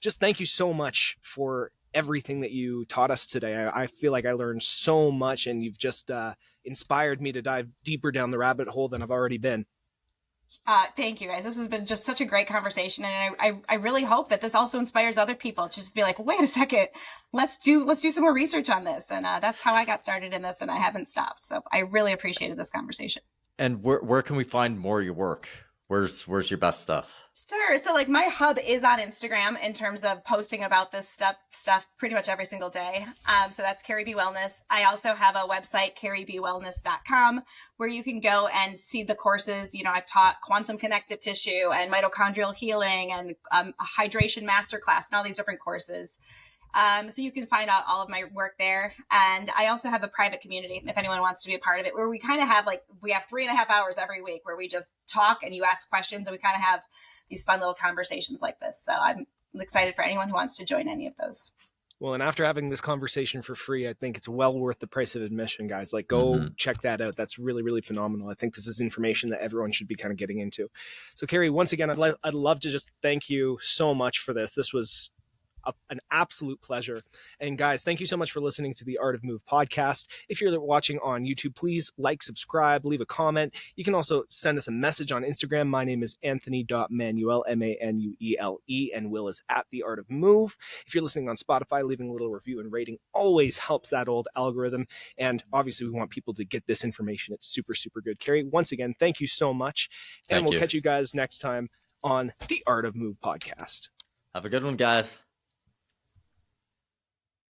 just thank you so much for everything that you taught us today. I feel like I learned so much, and you've just inspired me to dive deeper down the rabbit hole than I've already been. Thank you, guys. This has been just such a great conversation, and I really hope that this also inspires other people to just be like, wait a second, let's do some more research on this. And that's how I got started in this, and I haven't stopped. So I really appreciated this conversation. And where can we find more of your work? Where's your best stuff? Sure. So like my hub is on Instagram in terms of posting about this stuff pretty much every single day. So that's Carrie B Wellness. I also have a website, carriebwellness.com, where you can go and see the courses. You know, I've taught quantum connective tissue and mitochondrial healing and a hydration masterclass and all these different courses. So you can find out all of my work there. And I also have a private community if anyone wants to be a part of it, where we kind of have we have 3.5 hours every week where we just talk and you ask questions, and we kind of have these fun little conversations like this. So I'm excited for anyone who wants to join any of those. Well, and after having this conversation for free, I think it's well worth the price of admission, guys. Like, go check that out. That's really, really phenomenal. I think this is information that everyone should be kind of getting into. So, Carrie, once again, I'd love to just thank you so much for this. This was an absolute pleasure. And guys, thank you so much for listening to the Art of Move podcast. If you're watching on YouTube, please like, subscribe, leave a comment. You can also send us a message on Instagram. My name is Anthony.Manuel, Manuele, and Will is at the Art of Move. If you're listening on Spotify, leaving a little review and rating always helps that old algorithm. And obviously we want people to get this information. It's super, super good. Carrie, once again, thank you so much. And we'll catch you guys next time on the Art of Move podcast. Have a good one, guys.